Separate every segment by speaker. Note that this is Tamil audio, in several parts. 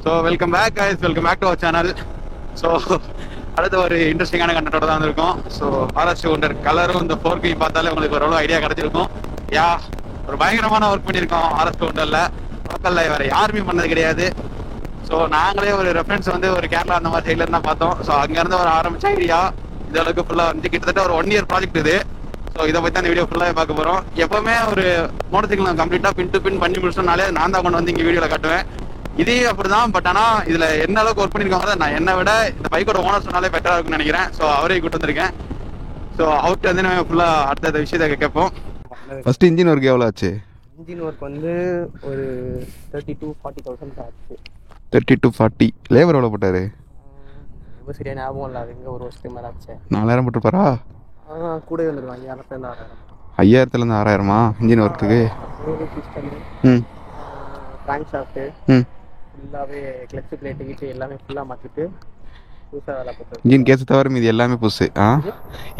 Speaker 1: So welcome back to our channel. So அடுத்த ஒரு இன்ட்ரெஸ்டிங்கான கண்டென்ட்டோட தான் வந்திருக்கும். ஸோ ஆர்எஸ் ஒண்டர் கலரும் இந்த ஃபோர்க்கையும் பார்த்தாலே உங்களுக்கு ஒரு ஐடியா கிடைச்சிருக்கும். ஒரு பயங்கரமான ஒர்க் பண்ணியிருக்கோம் ஆர்எஸ் ஒண்டரில். லோக்கலில் வேறு யாருமே பண்ணது கிடையாது. ஸோ நாங்களே ஒரு ரெஃபரன்ஸ் வந்து ஒரு கேரளா அந்த மாதிரி சைட்ல இருந்தால் பார்த்தோம். ஸோ அங்கேருந்து ஒரு ஆரம்பிச்ச ஐடியா இந்த அளவுக்கு ஃபுல்லாக வந்து கிட்டத்தட்ட ஒரு 1 year ப்ராஜெக்ட் இது. ஸோ இதை பற்றி அந்த வீடியோ ஃபுல்லாக பார்க்க போகிறோம். எப்போவுமே ஒரு மோட்டர் சைக்கிள் கம்ப்ளீட்டாக பின் டு பின் பண்ணி முடிச்சோம்னாலே நான் தான் கொண்டு வந்து இங்கே வீடியோவில் காட்டுவேன். இதே அப்படிதான். பட் ஆனால் இதில் என்ன அளவுக்கு ஒர்க் பண்ணியிருக்காங்க நான் என்னை விட இந்த பைக்கோட ஓனர் சொன்னாலே பெட்டராக இருக்கும்னு நினைக்கிறேன். ஸோ அவரே கூட்டு வந்திருக்கேன். ஸோ அவர்கிட்ட வந்து நம்ம ஃபுல்லாக அடுத்த விஷயத்தை கேட்போம்.
Speaker 2: ஃபர்ஸ்ட் இன்ஜின் ஒர்க் எவ்வளோ ஆச்சு?
Speaker 3: இன்ஜின் ஒர்க் வந்து ஒரு 30,000 to 40,000 ஆச்சு.
Speaker 2: 30 to 40. லேபர் எவ்வளோ போட்டாரு?
Speaker 3: ரொம்ப சரியா ஞாபகம் இல்லை. அது ஒரு வருஷத்துக்கு மேலே ஆச்சு.
Speaker 2: 4000 போட்டுருப்பாரா?
Speaker 3: கூட வந்துருவாங்க 5,000
Speaker 2: 5000 6000 இன்ஜின் ஒர்க்குக்கு.
Speaker 3: கிராங்க் ஷாஃப்ட்டு ஃபுல்லாகவே கிளட்ச் பிளேட்டு கிட்டு எல்லாமே ஃபுல்லாக மாற்றிட்டு புதுசாக வேலை போட்டு.
Speaker 2: இன்ஜின் கேஸை தவிர மீதி எல்லாமே புதுசு.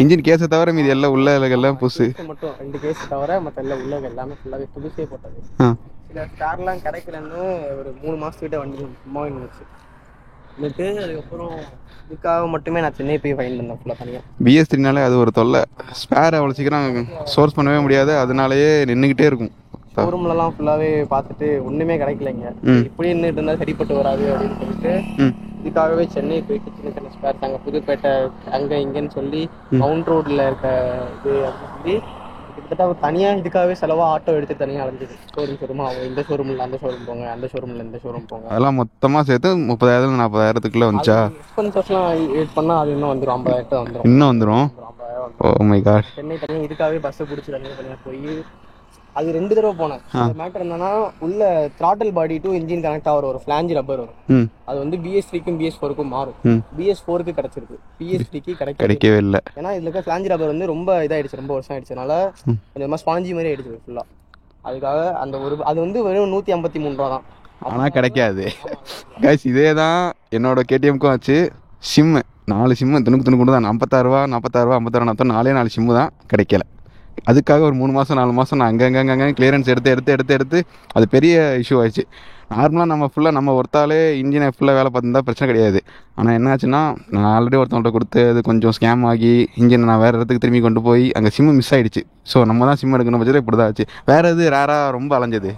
Speaker 2: இன்ஜின் கேஸை தவிர மீதி எல்லாம் உள்ள எல்லாம் புதுசு
Speaker 3: மட்டும் 2 கேஸ் தவிர மற்ற எல்லாம் உள்ள எல்லாமே ஃபுல்லாகவே புதுசே போட்டது. சில ஸ்டார்லாம் கிடைக்கலன்னு ஒரு 3 மாதத்துக்கிட்ட வண்டி சும்மா இருந்துச்சு. வந்துட்டு அதுக்கப்புறம் இதுக்காக மட்டுமே நான் சென்னை போய் ஃபைன் பண்ணேன் ஃபுல்லாக தனியாக.
Speaker 2: BS3னாலே அது ஒரு தொல்லை. ஸ்பேர் அவ்வளோ சீக்கிரம் சோர்ஸ் பண்ணவே முடியாது. அதனாலேயே நின்றுக்கிட்டே இருக்கும்.
Speaker 3: ஷோரூம்லலாம் ஃபுல்லாகவே பார்த்துட்டு ஒன்றுமே கிடைக்கலைங்க. இப்படி நின்றுட்டு இருந்தால் சரிப்பட்டு வராது அப்படின்னு சொல்லிட்டு இதுக்காகவே சென்னை போயிட்டு சின்ன சின்ன ஸ்பேர் அங்கே புதுப்பேட்டை அங்கே இங்கேன்னு சொல்லி மவுண்ட் ரோடில் இருக்க இது அப்படின்னு சொல்லி கிட்டத்தட்ட ஒரு தனியாக இதுக்காகவே செலவாக ஆட்டோ எடுத்து தனியாக அலைஞ்சிது. ஷோரூம் அவங்க இந்த ஷோரூமில் அந்த ஷோரூம் போங்க, அந்த ஷோரூமில் இந்த ஷோரூம் போங்க.
Speaker 2: அதெல்லாம் மொத்தமாக சேர்த்து 30,000 40,000 வந்துச்சா?
Speaker 3: எக்ஸ்பென்சஸ்லாம் எட் பண்ணால் அது இன்னும் வந்துடும். 50,000 வந்துடும்.
Speaker 2: இன்னும் வந்துடும்.
Speaker 3: 50,000.
Speaker 2: Oh my God.
Speaker 3: சென்னை தனியாக இதுக்காகவே பஸ்ஸை பிடிச்சி தனியாக போய் அது 2 தடவை போனேன். மேட்டர் என்னன்னா உள்ள throttle body to engine connect ஆகிற ஒரு ஃபிளாஞ்ச் ரப்பர் வரும். அது வந்து BS3க்கும் BS4க்கும் மாறும். BS4க்கு கிடைச்சிருக்கு, BS3க்கு கிடைக்கவே இல்லை. ஏன்னா இதுல இருக்க ஃபிளாஞ்ச் ரப்பர் வந்து ரொம்ப இதாயிடுச்சு, ரொம்ப வருஷம் ஆயிடுச்சுனால கொஞ்சமா ஸ்பாஞ்சி மாதிரி ஆயிடுச்சு ஃபுல்லா. அதுக்காக அந்த ஒரு அது வந்து வெறும் 153 ரூபா தான்.
Speaker 2: ஆனால் கிடைக்காது கைஸ். இதே தான் என்னோட KTMக்கும் ஆச்சு. சிம்மு 4 சிம்மு துணுக்கு தான் 46 ரூபா 4 சிம்மு தான் கிடைக்கல. அதுக்காக ஒரு 3 மாதம் 4 மாதம் நான் அங்கங்கே கிளியரன்ஸ் எடுத்து அது பெரிய இஷ்யூ ஆயிடுச்சு. நார்மலாக நம்ம ஃபுல்லாக நம்ம ஒருத்தாலே இன்ஜினை ஃபுல்லாக வேலை பார்த்துருந்தா பிரச்சனை கிடையாது. ஆனால் என்ன ஆச்சுன்னா நான் ஆல்ரெடி ஒருத்தவங்கள்ட்ட கொடுத்து அது கொஞ்சம் ஸ்கேம் ஆகி இன்ஜினை நான் வேறு இடத்துக்கு திரும்பி கொண்டு போய் அங்கே சிம்மு மிஸ் ஆகிடுச்சு. ஸோ நம்ம தான் சிம் எடுக்கணும் பட்சத்தில் இப்படி தான் ஆச்சு. வேறு எது ரேராக ரொம்ப அலைஞ்சது?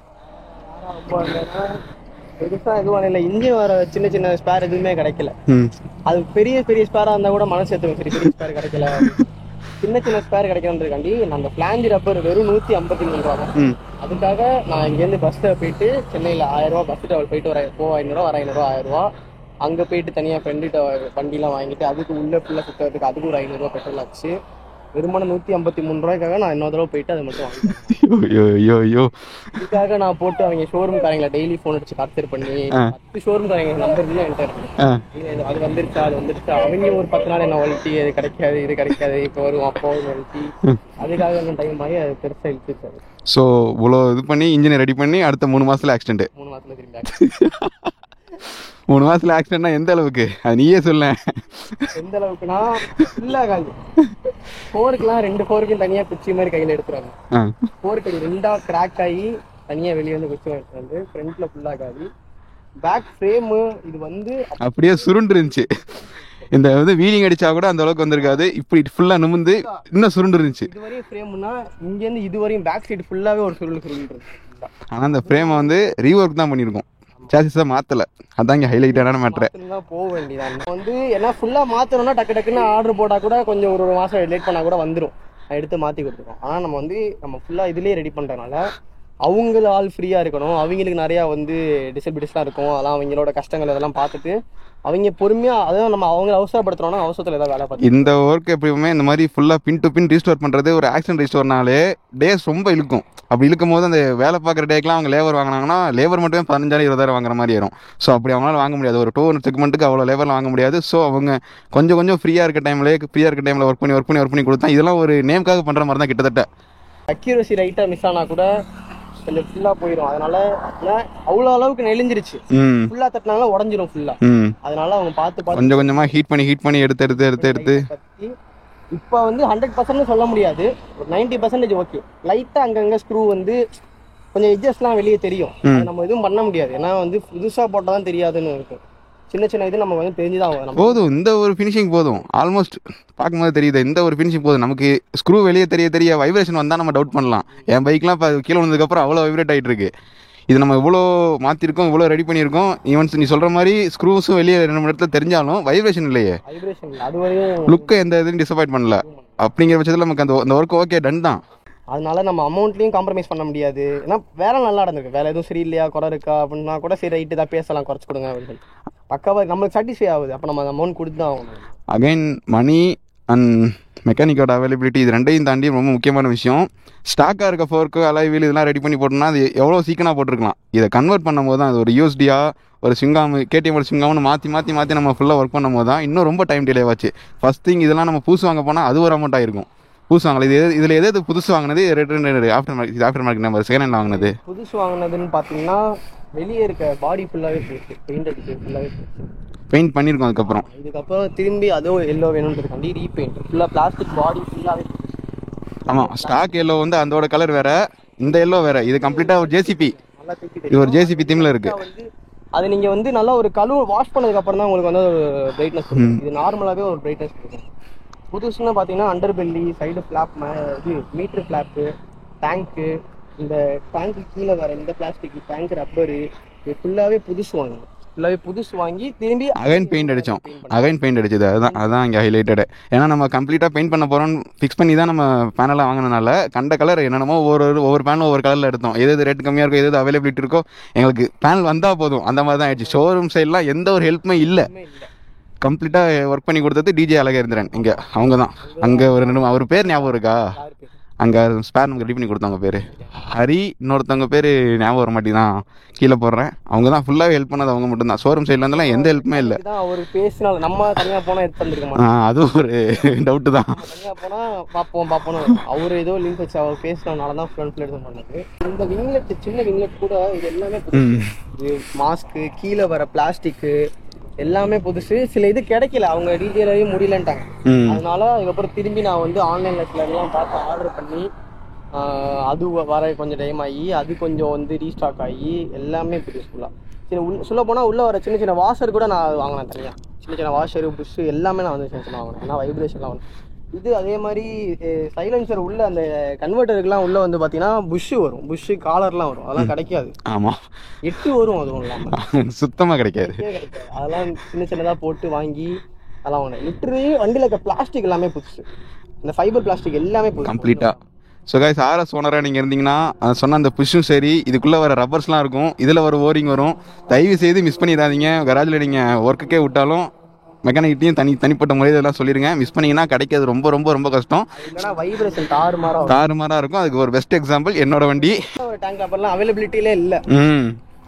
Speaker 3: பெருசாக எதுவும் இல்லை. இன்ஜின் வர சின்ன சின்ன ஸ்பேர் எதுவுமே கிடைக்கல. அது பெரிய ஸ்பேராக இருந்தால் கூட மனசு ஏற்றுவேன். சரி பெரிய ஸ்பேர் கிடைக்கல, சின்ன சின்ன ஸ்பேர் கிடைக்கணுன்றதுக்காண்டி அந்த ஃபிளாஞ்ச் ரப்பர் வெறும் 153 ரூபா தான். அதுக்காக நான் இங்கேருந்து பஸ்ஸில் போயிட்டு சென்னையில் 1000 ரூபா பஸ் ட்ராவல் போயிட்டு வர 500 ரூபா 1000 ரூபா அங்கே போயிட்டு தனியாக ஃப்ரெண்டுகிட்ட வண்டிலாம் வாங்கிட்டு அதுக்கு உள்ளே ஃபுல்லாக சுற்றுறதுக்கு அதுக்கு ஒரு 500 ரூபா பெட்ரோல் ஆச்சு. வெறுமான 153 ரூபாய்க்காக நான் இன்னொரு தடவை போயிட்டு அதை மட்டும் வாங்கிட்டேன். இதுக்காக நான் போட்டு அவங்க ஷோரூம் காரங்களை டெய்லி ஃபோன் அடிச்சு டார்ச்சர் பண்ணி 10 ஷோரூம் காரங்க நம்பர் இல்லை என்கிட்ட இருக்கு. அது வந்துருச்சா அவங்க ஒரு 10 நாள் என்ன வளர்த்தி அது கிடைக்காது இது கிடைக்காது இப்போ வரும் அப்போ வளர்த்தி அதுக்காக என்ன டைம் ஆகி அது பெருசாக இழுத்துச்சாரு.
Speaker 2: ஸோ இவ்வளோ இது பண்ணி இன்ஜினை ரெடி பண்ணி அடுத்த 3 மாதத்தில் ஆக்சிடென்ட்.
Speaker 3: 3 மாதத்துல திரும்பி
Speaker 2: 3 மாதத்தில் ஆக்சிடென்ட்னா எந்த அளவுக்கு அது நீயே சொல்ல.
Speaker 3: எந்த அளவுக்குன்னா ஃபுல்லாகாது. 4க்குலாம் 2 4க்கும் தனியாக குச்சி மாதிரி கையில் எடுத்துறாங்க. 4க்கு 2 கிராக் ஆகி தனியாக வெளியே வந்து குச்சி எடுத்து வந்து ஃப்ரண்ட்ல ஃபுல்லாகாது. பேக் ஃப்ரேமு இது வந்து
Speaker 2: அப்படியே சுருண்டு இருந்துச்சு. இந்த வந்து வீலிங் அடிச்சா கூட அந்த அளவுக்கு வந்திருக்காது. இப்படி ஃபுல்லாக நிமிந்து இன்னும் சுருண்டு இருந்துச்சு.
Speaker 3: இதுவரையும் ஃப்ரேம்னா இங்கேருந்து இதுவரையும் பேக் சைடு ஃபுல்லாகவே ஒரு சுருண்டு இருந்துச்சு.
Speaker 2: ஆனால் அந்த ஃப்ரேமை வந்து ரீஒர்க் தான் பண்ணியிருக்கோம். சார்ஜஸ் தான் மாற்றலை. அதான் இங்கே ஹைலைட்டான மேட்ரு.
Speaker 3: போக வேண்டியதான் வந்து ஏன்னா ஃபுல்லாக மாற்றணும்னா டக்குன்னு ஆர்டர் போட்டால் கூட கொஞ்சம் ஒரு மாதம் லேட் பண்ணால் கூட வந்துடும். எடுத்து மாற்றி கொடுத்துருக்கோம். ஆனால் நம்ம ஃபுல்லாக இதுலேயே ரெடி பண்ணுறதுனால அவங்கள ஆள் ஃப்ரீயாக இருக்கணும். அவங்களுக்கு நிறையா வந்து டிசபிலிட்டிஸ்லாம் இருக்கும். அதெல்லாம் அவங்களோட கஷ்டங்கள் அதெல்லாம் பார்த்துட்டு அவங்க பொறுமையாக அதான் நம்ம அவங்கள அவசரப்படுத்துறோம்னா அவசரத்தில் ஏதாவது வேலை பார்த்து
Speaker 2: இந்த ஒர்க் எப்பயுமே இந்த மாதிரி ஃபுல்லாக பின் டு பின் ரீஸ்டோர் பண்ணுறது ஒரு ஆக்சிடென்ட் ரீஸ்டோர்னாலே டேஸ் ரொம்ப இழுக்கும். அப்படி இழுக்கும் போது அந்த வேலை பார்க்குற டேக்கெலாம் அவங்க லேபர் வாங்கினாங்கன்னா லேபர் மட்டுமே 15,000 20,000 வாங்குற மாதிரி ஆயிரும். ஸோ அப்படி அவங்களால வாங்க முடியாது. ஒரு 200 செக்மெண்ட்டுக்கு அவ்வளோ லேபரில் வாங்க முடியாது. ஸோ அவங்க கொஞ்சம் ஃப்ரீயாக இருக்க டைமில் ஒர்க் பண்ணி கொடுத்தா இதெல்லாம் ஒரு நேம்காக பண்ணுற மாதிரி தான் கிட்டத்தட்ட.
Speaker 3: அக்யூரசி ரைட்டாக மிஸ் ஆனால் கூட கொஞ்சம் ஃபுல்லாக போயிடும். அதனால அவ்வளோ அளவுக்கு நெளிஞ்சிருச்சு. ஃபுல்லாக தட்டினாலும் உடஞ்சிரும் ஃபுல்லாக. அதனால அவங்க பார்த்து
Speaker 2: கொஞ்சமாக ஹீட் பண்ணி எடுத்து
Speaker 3: இப்போ வந்து 100% சொல்ல முடியாது. ஒரு 90% ஓகே. லைட்டாக அங்கங்கே ஸ்க்ரூ வந்து கொஞ்சம் எட்ஜஸ்லாம் வெளியே தெரியும். அது நம்ம எதுவும் பண்ண முடியாது, ஏன்னா வந்து புதுசாக போட்டால் தான் தெரியாதுன்னு இருக்கும். சின்ன சின்ன இது நம்ம வந்து தெரிஞ்சுதான் ஆகும்.
Speaker 2: போதும், இந்த ஒரு ஃபினிஷிங் போதும். ஆல்மோஸ்ட் பார்க்கும்போது தெரியுது, இந்த ஒரு ஃபினிஷிங் போதும். நமக்கு ஸ்க்ரூ வெளியே தெரிய வைப்ரேஷன் வந்தால் நம்ம டவுட் பண்ணலாம். என் பைக்லாம் இப்போ கீழே வந்ததுக்கப்புறம் அவ்வளோ வைப்ரேட் ஆகிட்டு இருக்கு. இது நம்ம இவ்வளோ மாற்றிருக்கோம், இவ்வளோ ரெடி பண்ணியிருக்கோம். ஈவன்ஸ் நீ சொல்கிற மாதிரி ஸ்க்ரூஸும் வெளியே 2 இடத்துல தெரிஞ்சாலும் வைப்ரேஷன் இல்லையே,
Speaker 3: வைப்ரேஷன் இல்லை. அது வரையும்
Speaker 2: லுக்கை எந்த இதுவும் டிசப்பாயிண்ட் பண்ணல. அப்படிங்கிற பட்சத்தில் நமக்கு அந்த ஒர்க் ஓகே டன் தான்.
Speaker 3: அதனால நம்ம அமௌண்ட்லையும் காம்ப்ரமைஸ் பண்ண முடியாது. ஏன்னா வேலை நல்லா நடந்திருக்கு, வேலை எதுவும் சரியில்லையா, குறை இருக்கா அப்படின்னா கூட சரி ரைட்டு தான் பேசலாம், குறைச்சி கொடுங்க அப்படின்னு பக்காவாக நம்மளுக்கு சாட்டிஸ்ஃபை ஆகுது. அப்போ நம்ம அமௌண்ட் கொடுத்து தான் ஆகணும்.
Speaker 2: அகைன் மணி அண்ட் மெக்கானிக்கோட அவைலபிலிட்டி, இது ரெண்டையும் தாண்டி ரொம்ப முக்கியமான விஷயம். ஸ்டாக்காக இருக்க ஃபோர்க்கு அலாய் வீல் இதெல்லாம் ரெடி பண்ணி போட்டோம்னா அது எவ்வளோ சீக்கிரமாக போட்டிருக்கலாம். இதை கன்வெர்ட் பண்ணும்போது தான் அது ஒரு யூஎஸ்டியா ஒரு ஸ்விங்காம் கேடிஎம் ஸ்விங்காம்னு மாற்றி நம்ம ஃபுல்லாக ஒர்க் பண்ணும்போது தான் இன்னும் ரொம்ப டைம் டிலே ஆச்சு. ஃபஸ்ட் திங் இதெல்லாம் நம்ம புதுசு வாங்க போனால் அது ஒரு அமௌண்ட் ஆயிருக்கும். புதுசு வாங்கல, இதில் எது புதுசு வாங்கினது, after market number second hand வாங்கினது.
Speaker 3: புதுசு வாங்கினதுன்னு பார்த்தீங்கன்னா வெளியே இருக்க பாடி ஃபுல்லாகவே போயிடுச்சு, பெயிண்ட் அடிச்சு ஃபுல்லாகவே போயிடுச்சு.
Speaker 2: பெயிண்ட் பண்ணியிருக்கோம்.
Speaker 3: இதுக்கப்புறம் திரும்பி அதுவும் எல்லோ வேணும்ன்றதுக்காண்டி ரீபெயிண்ட் ஃபுல்லாக பிளாஸ்டிக் பாடி ஃபுல்லாகவே.
Speaker 2: ஆமாம், ஸ்டாக் எல்லோ வந்து அதோட கலர் வேற, இந்த எல்லோ வேற. இது கம்ப்ளீட்டாக ஒரு ஜேசிபி,
Speaker 3: நல்லா தூக்கி
Speaker 2: இது ஒரு ஜேசிபி தீமில் இருக்கு.
Speaker 3: அது நீங்கள் வந்து நல்லா ஒரு வாஷ் பண்ணதுக்கப்புறம் தான் உங்களுக்கு வந்து ஒரு பிரைட்னஸ் கொடுக்கும். இது நார்மலாகவே ஒரு பிரைட்னஸ் கொடுக்கும். புதுசுன்னு பார்த்தீங்கன்னா அண்டர் பெல்லி, சைடு ஃப்ளாப், இது மீட்ரு ஃப்ளாப்பு, டேங்க்கு, இந்த டேங்க்கு கீழே வர இந்த பிளாஸ்டிக் டேங்க் ரப்பரு, இது ஃபுல்லாகவே புதுசு வாங்கி திரும்பி
Speaker 2: அகைன் பெயிண்ட் அடிச்சது. அதுதான் இங்கே ஹைலைட்டடு. ஏன்னா நம்ம கம்ப்ளீட்டாக பெயிண்ட் பண்ண போகிறோம்னு ஃபிக்ஸ் பண்ணி தான் நம்ம பேனலாக வாங்கினால கண்ட கலர் என்னென்னமோ ஒவ்வொரு பேனலும் ஒவ்வொரு கலரில் எடுத்தோம். எது ரேட் கம்மியாக இருக்கோ, எது அவைலபிலிட்டி இருக்கோ, எங்களுக்கு பேனல் வந்தால் போதும் அந்த மாதிரி தான் ஆயிடுச்சு. ஷோரூம் சைட்லாம் எந்த ஒரு ஹெல்ப்புமே இல்லை. கம்ப்ளீட்டாக ஒர்க் பண்ணி கொடுத்தது டிஜே அழகா இருந்துறேன். இங்கே அவங்க தான். அங்கே ஒரு அவர் பேர் ஞாபகம் இருக்கா? அங்கே ஸ்பேர் நமக்கு ரெடி பண்ணி கொடுத்தவங்க பேர் ஹரி, இன்னொருத்தவங்க பேர் ஞாபகம் வர மாட்டேதான், கீழே போடுறேன். அவங்க தான் ஃபுல்லாகவே ஹெல்ப் பண்ணது, அவங்க மட்டும்தான். ஷோரூம் சைட்லேருந்துலாம் எந்த ஹெல்ப்புமே இல்லை.
Speaker 3: அவர் பேசினால நம்ம தனியாக போனால் எடுத்து வந்துருக்கோம்.
Speaker 2: அதுவும் ஒரு டவுட்டு தான்.
Speaker 3: தனியாக போனால் பார்ப்போம் அவர் ஏதோ லிங்க் வச்சு அவர் பேசினால தான் ஃப்ரண்ட் எடுத்து பண்ணது. இந்த விங்லெட், சின்ன விங்லெட் கூட இது எல்லாமே இது மாஸ்க்கு, கீழே வர பிளாஸ்டிக்கு எல்லாமே புதுசு. சில இது கிடைக்கல, அவங்க டீட்டெயிலாகவே முடியலன்ட்டாங்க. அதனால அதுக்கப்புறம் திரும்பி நான் வந்து ஆன்லைனில் சில எல்லாம் பார்த்து ஆர்டர் பண்ணி அது வர கொஞ்சம் டைம் ஆகி அது கொஞ்சம் வந்து ரீஸ்டாக் ஆகி எல்லாமே புதுசு ஃபுல்லாக. சொல்ல போனால் உள்ளே வர சின்ன சின்ன வாஷர் கூட நான் வாங்கினேன் தனியாக. சின்ன வாஷரு, புஷ்ஷு எல்லாமே நான் வந்து சின்ன வாங்கினேன். ஏன்னா வைப்ரேஷன்லாம் வந்து இது அதே மாதிரி சைலன்சர் உள்ள அந்த கன்வெர்ட்டருக்குலாம் உள்ள வந்து பார்த்தீங்கன்னா புஷ்ஷு காலர்லாம் வரும், அதெல்லாம் கிடைக்காது.
Speaker 2: ஆமாம்,
Speaker 3: 8 வரும், அதுவும் இல்லாமல்
Speaker 2: சுத்தமாக கிடைக்காது.
Speaker 3: அதெல்லாம் சின்னதாக போட்டு வாங்கி அதெல்லாம் வாங்கினேன். லிட்டரு வண்டியில் இருக்க பிளாஸ்டிக் எல்லாமே புதுசு, இந்த ஃபைபர் பிளாஸ்டிக் எல்லாமே புதுசு
Speaker 2: கம்ப்ளீட்டாக. ஸோ கைஸ், ஆர்எஸ் ஓனராக நீங்கள் இருந்தீங்கன்னா சொன்ன அந்த புஷ்ஷும் சரி, இதுக்குள்ளே வர ரப்பர்ஸ்லாம் இருக்கும், இதில் வர ஓரிங் வரும். தயவு செய்து மிஸ் பண்ணிடாதீங்க. கராஜில் நீங்கள் ஒர்க்குக்கே விட்டாலும் மெக்கானிக்கிட்டையும் தனிப்பட்ட முறையில் இதெல்லாம் சொல்லிடுங்க. மிஸ் பண்ணிங்கன்னா கிடைக்கிறது ரொம்ப ரொம்ப ரொம்ப கஷ்டம்.
Speaker 3: வைப்ரேஷன் தாறுமாறாக
Speaker 2: இருக்கும். அதுக்கு ஒரு பெஸ்ட் எக்ஸாம்பிள் என்னோட வண்டி.
Speaker 3: டேங்க் ரப்பர்லாம் அவைலபிலிட்டியிலே இல்லை,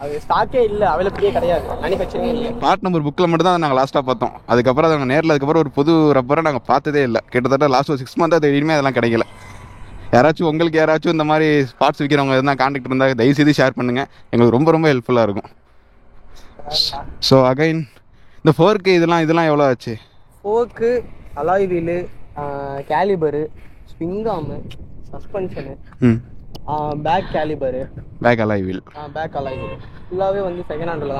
Speaker 3: அது ஸ்டாக்கே இல்லை, அவைலபிலிட்டியே கிடையாது, மேனுஃபேக்சரிங்கே இல்லை.
Speaker 2: பார்ட் நம்பர் புக்கில் மட்டும் தான் நாங்கள் லாஸ்ட்டாக பார்த்தோம். அதுக்கப்புறம் நாங்கள் நேரில் அதுக்கப்புறம் ஒரு புது ரப்பரை நாங்கள் பார்த்ததே இல்லை. கிட்டத்தட்ட லாஸ்ட் ஒரு 6 மந்த்தாக தெரியுமே அதெல்லாம் கிடைக்கல. உங்களுக்கு யாராச்சும் இந்த மாதிரி ஸ்பாட்ஸ் விற்கிறவங்க எதுனா கான்டாக்ட் இருந்தால் தயவுசெய்து ஷேர் பண்ணுங்கள், எங்களுக்கு ரொம்ப ரொம்ப ஹெல்ப்ஃபுல்லாக இருக்கும். ஸோ அகைன் இந்த ஃபோர்க்கு இதெல்லாம் எவ்வளோ ஆச்சு?
Speaker 3: Fork, alloy wheel, caliper, swingarm, suspension, back caliper,
Speaker 2: back alloy wheel
Speaker 3: ஃபுல்லாகவே வந்து செகண்ட் ஹேண்டில்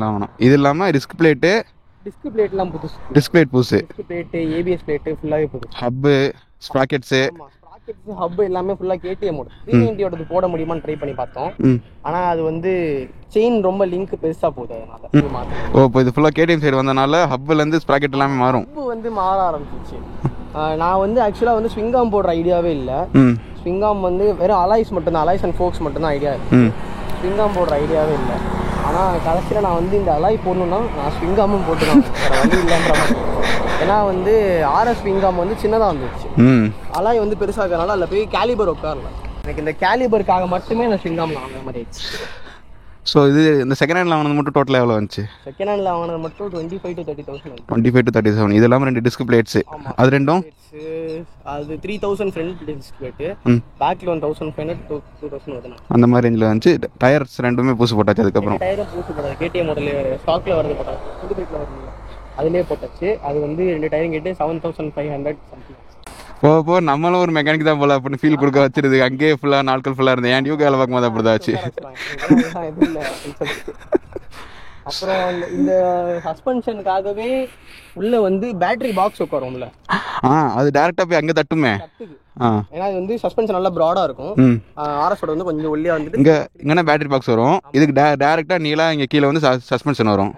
Speaker 3: தான்
Speaker 2: வாங்கணும். இது இல்லாமல் டிஸ்க் பிளேட்லாம் புதுசு, டிஸ்க் பிளேட்டு,
Speaker 3: ஏபிஎஸ் பிளேட்டு ஃபுல்லாகவே புதுசு,
Speaker 2: ஹப்பு, ஸ்ப்ராக்கெட்ஸு,
Speaker 3: ஹப் எல்லாமே ஃபுல்லாக KTM 390 போட முடியுமான்னு ட்ரை பண்ணி பார்த்தோம். ஆனால் அது வந்து செயின் ரொம்ப லிங்க் பெருசாக போகுது, அதனால
Speaker 2: இப்போ இது ஃபுல்லாக KTM சைடு வந்தனால ஹப்லேருந்து ஸ்ப்ராக்கெட் எல்லாமே மாறும்.
Speaker 3: ஹப்பு வந்து மாற ஆரம்பிச்சிச்சு. நான் வந்து ஆக்சுவலாக வந்து ஸ்விங்காம் போடுற ஐடியாவே இல்லை. ஸ்விங்காம் வந்து வெறும் அலாய்ஸ் மட்டும்தான், அலாய்ஸ் அண்ட் ஃபோக்ஸ் மட்டும்தான் ஐடியா இருக்குது. ஸ்விங்காம் போடுற ஐடியாவே இல்லை. ஆனால் கடைசியில் நான் வந்து இந்த அலாய் போடணுன்னா நான் ஸ்விங்காமும் போட்டுதான், வேறு வழி இல்லைன்ற மாதிரி. ஏன்னா வந்து RS ஸ்விங்காம் வந்து சின்னதாக வந்துச்சு, அலாய் வந்து பெருசாக இருக்கிறனால அதில் போய் கேலிபர் உட்காரல. எனக்கு இந்த கேலிபருக்காக மட்டுமே நான் ஸ்விங்காம் வாங்குற மாதிரி ஆயிடுச்சு.
Speaker 2: ஸோ இது இந்த செகண்ட் ஹேண்டில் வாங்கினது மட்டும் டோட்டலாக எவ்வளோ வந்துச்சு?
Speaker 3: செகண்ட் ஹேண்டில் வாங்கினது மட்டும் 25 to 30,000.
Speaker 2: 25 to 37. இது இல்லாமல் 2 டிஸ்க் பிளேட்ஸு, அது ரெண்டும்
Speaker 3: அது 3,000 ஃப்ரண்ட் டிஸ்க் பிளேட்டு, பேக்கில் 1,500 to 2,000 வருது. அந்த
Speaker 2: மாதிரி ரேஞ்சில் வந்துச்சு. டயர்ஸ் ரெண்டுமே பூசு போட்டாச்சு. அதுக்கப்புறம்
Speaker 3: டயரும் பூசு போட்டாச்சு. KTM மாடல் ஸ்டாக்கில் வரது போட்டாச்சு, புது பைக்கில் வருது அதுலேயே போட்டாச்சு. அது வந்து 2 டயரும் கேட்டு 7,500 சம்திங்.
Speaker 2: போக போக நம்மளும் ஒரு மெக்கானிக் தான் போல அப்படின்னு ஃபீல் கொடுக்க வச்சிருது. அங்கேயே ஃபுல்லாக நாட்கள் ஃபுல்லாக இருந்தேன். என் டியூக் வேலை பார்க்கும்போது அப்படி தான் ஆச்சு.
Speaker 3: எதுவும் இல்லை. அப்புறம் இந்த சஸ்பென்ஷனுக்காகவே உள்ள வந்து பேட்டரி பாக்ஸ் உட்காரும்ல,
Speaker 2: அது டேரெக்டாக போய் அங்கே தட்டுமே.
Speaker 3: ஏன்னா இது வந்து சஸ்பென்ஷன் நல்லா ப்ராடா இருக்கும். ஆர்எஸோட வந்து கொஞ்சம் ஒல்லியா வந்துட்டு
Speaker 2: இங்கே பேட்டரி பாக்ஸ் வரும். இதுக்கு டேரெக்டாக நீலா இங்கே கீழே வந்து சஸ்பென்ஷன் வரும்.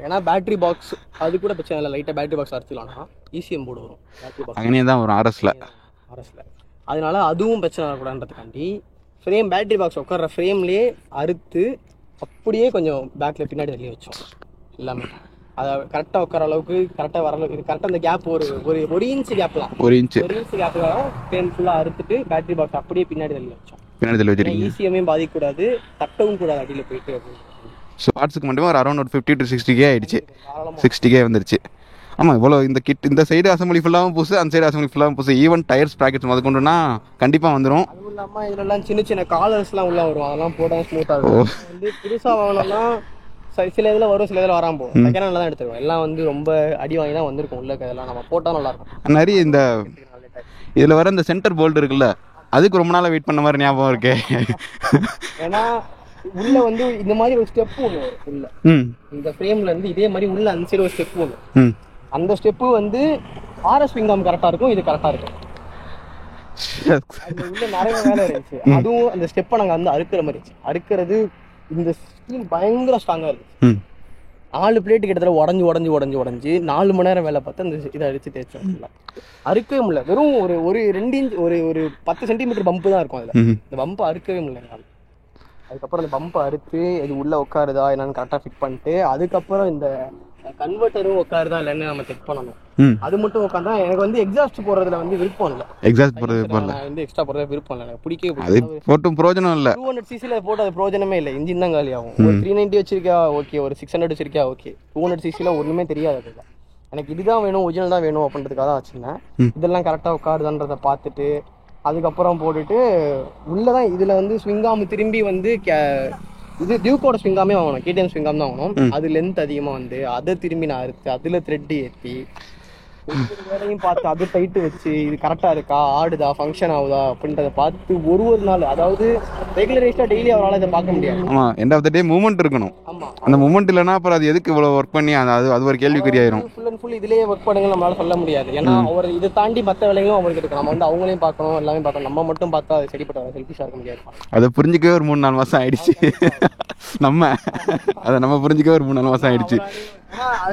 Speaker 3: ஏன்னா பேட்டரி பாக்ஸ் அது கூட பிரச்சனை இல்லை. லைட்டாக பேட்டரி பாக்ஸ் அரைச்சிக்கலாம்னா ECM போர்டு வரும் பேட்டரி பாக்ஸ்
Speaker 2: அங்கேயே தான் வரும் ஆர்எஸ்ல.
Speaker 3: அதனால அதுவும் பிரச்சனை வரக்கூடாதுன்றதுக்காண்டி ஃப்ரேம் பேட்டரி பாக்ஸ் உட்கார்ற ஃப்ரேம்லேயே அறுத்து அப்படியே கொஞ்சம் பேக்கில் பின்னாடி தள்ளி வச்சோம் எல்லாமே. அதை கரெக்டாக உட்கார அளவுக்கு கரெக்டாக வர அளவுக்கு இது கரெக்டாக அந்த கேப் ஒரு இன்ச்சு கேப்லாம் ஒரு இன்ச்சு கேப்ல ஃப்ரேம் ஃபுல்லாக அறுத்துட்டு பேட்டரி பாக்ஸ் அப்படியே பின்னாடி தள்ளி வச்சோம்.
Speaker 2: பின்னாடி தள்ளி வச்சிருக்கீங்க.
Speaker 3: ECM பாதிக்கக்கூடாது, தட்டவும் கூடாது அடியில் போயிட்டு.
Speaker 2: ஸோ பார்ட்ஸுக்கு மட்டுமே ஒரு அரௌண்ட் ஒரு 50 to 60K ஆயிடுச்சு. 60K வந்துருச்சு. ஆமாம், இவ்வளோ இந்த சைடு அசம்பிளி ஃபுல்லாகவும் புதுசு, அந்த சைடு அசம்பிளி ஃபுல்லாகவும் புதுசு. ஈவன் டயர்ஸ் ப்ராக்கெட்ஸ் முதல் கொண்டுனா கண்டிப்பாக வந்துடும்.
Speaker 3: அதுவும் இல்லாமல் இதெல்லாம் சின்ன சின்ன காலர்ஸ்லாம் உள்ள வரும். அதெல்லாம் போட்டால் ஸ்மூத்தாக இருக்கும். வந்து புதுசாக வாங்கினோம்னா சில இதில் வரும், சில இதில் வராமல் போகும். செகண்ட் ஹேண்டில் தான் எடுத்துருவோம். எல்லாம் வந்து ரொம்ப அடி வாங்கி தான் வந்திருக்கும். உள்ள இதெல்லாம் நம்ம போட்டால் நல்லாயிருக்கும்.
Speaker 2: நிறைய இந்த இதில் வர இந்த சென்டர் போல்ட் இருக்குல்ல, அதுக்கு ரொம்ப நாளாக வெயிட் பண்ண மாதிரி ஞாபகம் இருக்கு.
Speaker 3: ஏன்னா உள்ள வந்து இந்த மாதிரி ஒரு ஸ்டெப் ஒன்று உள்ள இந்த ஃப்ரேம்ல இருந்து இதே மாதிரி உள்ள அந்த சைடு ஒரு ஸ்டெப் ஒன்று, அந்த ஸ்டெப்பு வந்து RS விங்காம் கரெக்டாக இருக்கும், இது கரெக்டாக இருக்கும். அது உள்ள நிறைய வேலை இருந்துச்சு. அதுவும் அந்த ஸ்டெப்பை நாங்கள் வந்து அறுக்கிற மாதிரி இருந்துச்சு. அறுக்கிறது இந்த ஸ்டீல் பயங்கர ஸ்ட்ராங்காக இருக்கு. 4 பிளேட்டு கிட்டத்தட்ட உடஞ்சி 4 மணி நேரம் வேலை பார்த்து அந்த இதை அடிச்சு தேய்ச்சோம். அறுக்கவே முடியல. வெறும் ஒரு 2 இன்ச் ஒரு 10 சென்டிமீட்டர் பம்பு தான் இருக்கும். அதில் இந்த பம்பை அறுக்கவே முடியல. அதுக்கப்புறம் அந்த பம்பை அறுத்து இது உள்ள உட்காருதா என்னன்னு கரெக்டாக ஃபிட் பண்ணிட்டு, அதுக்கப்புறம் இந்த கன்வெர்ட்டரும் உட்காருதா இல்லைன்னு நம்ம செக் பண்ணணும். அது மட்டும் உட்காந்தா எனக்கு வந்து எக்ஸாஸ்ட் போடுறதுல வந்து விருப்பம் இல்லை.
Speaker 2: எக்ஸாஸ்ட் போடுறது வந்து
Speaker 3: எக்ஸ்ட்ரா போடுறது விருப்பம் இல்லை. எனக்கு பிடிக்கவே
Speaker 2: அது போட்டும் பிரயோஜனம் இல்லை.
Speaker 3: 200cc போட்டு அது பிரயோஜனமே இல்லை. இன்ஜின் தான் காலி ஆகும். ஒரு 390 வச்சிருக்கா ஓகே, ஒரு 600 வச்சிருக்கா ஓகே. 200cc ஒன்றுமே தெரியாது. அதுதான் எனக்கு இதுதான் வேணும், ஒரிஜினல் தான் வேணும் அப்படின்றதுக்காக தான் வச்சுருந்தேன். இதெல்லாம் கரெக்டாக உட்காருதான்றதை பார்த்துட்டு அதுக்கப்புறம் போட்டுட்டு உள்ளதான் இதில் வந்து ஸ்விங்காம் திரும்பி வந்து இது டியூக்கோட ஸ்விங்காமே வாங்கணும், KTM ஸ்விங்காம் தான் வாங்கணும். அது லென்த் அதிகமாக வந்து அதை திரும்பி நான் அறுத்து அதில் த்ரெட் ஏற்றி ஒவ்வொரு வேலையும் பார்த்து அது டைட்டு வச்சு இது கரெக்டாக இருக்கா, ஆடுதா, ஃபங்க்ஷன் ஆகுதா அப்படின்றத பார்த்து ஒரு நாள், அதாவது ரெகுலரைஸ்டாக டெய்லி அவரால் இதை பார்க்க முடியாது.
Speaker 2: ஆமாம், end of the day movement இருக்கணும்.
Speaker 3: ஆமாம்,
Speaker 2: அந்த மூவ்மெண்ட் இல்லைனா அப்புறம் அது எதுக்கு இவ்வளோ ஒர்க் பண்ணி அது ஒரு கேள்விக்குறி ஆயிரும்.
Speaker 3: ஃபுல் அண்ட் ஃபுல் இதிலேயே ஒர்க் பண்ணுங்க நம்மளால சொல்ல முடியாது. ஏன்னா அவர் இதை தாண்டி மற்ற வேலைகளும் அவங்களுக்கு இருக்கு. நம்ம வந்து அவங்களையும் பார்க்கணும், எல்லாமே பார்க்கணும். நம்ம மட்டும் பார்த்தா அது சரிப்பட்ட செல்ஃபிஷாக இருக்க முடியாது. அதை
Speaker 2: புரிஞ்சிக்கவே ஒரு 3-4 மாதம் ஆயிடுச்சு. நம்ம புரிஞ்சிக்கவே ஒரு 3-4 மாதம் ஆயிடுச்சு.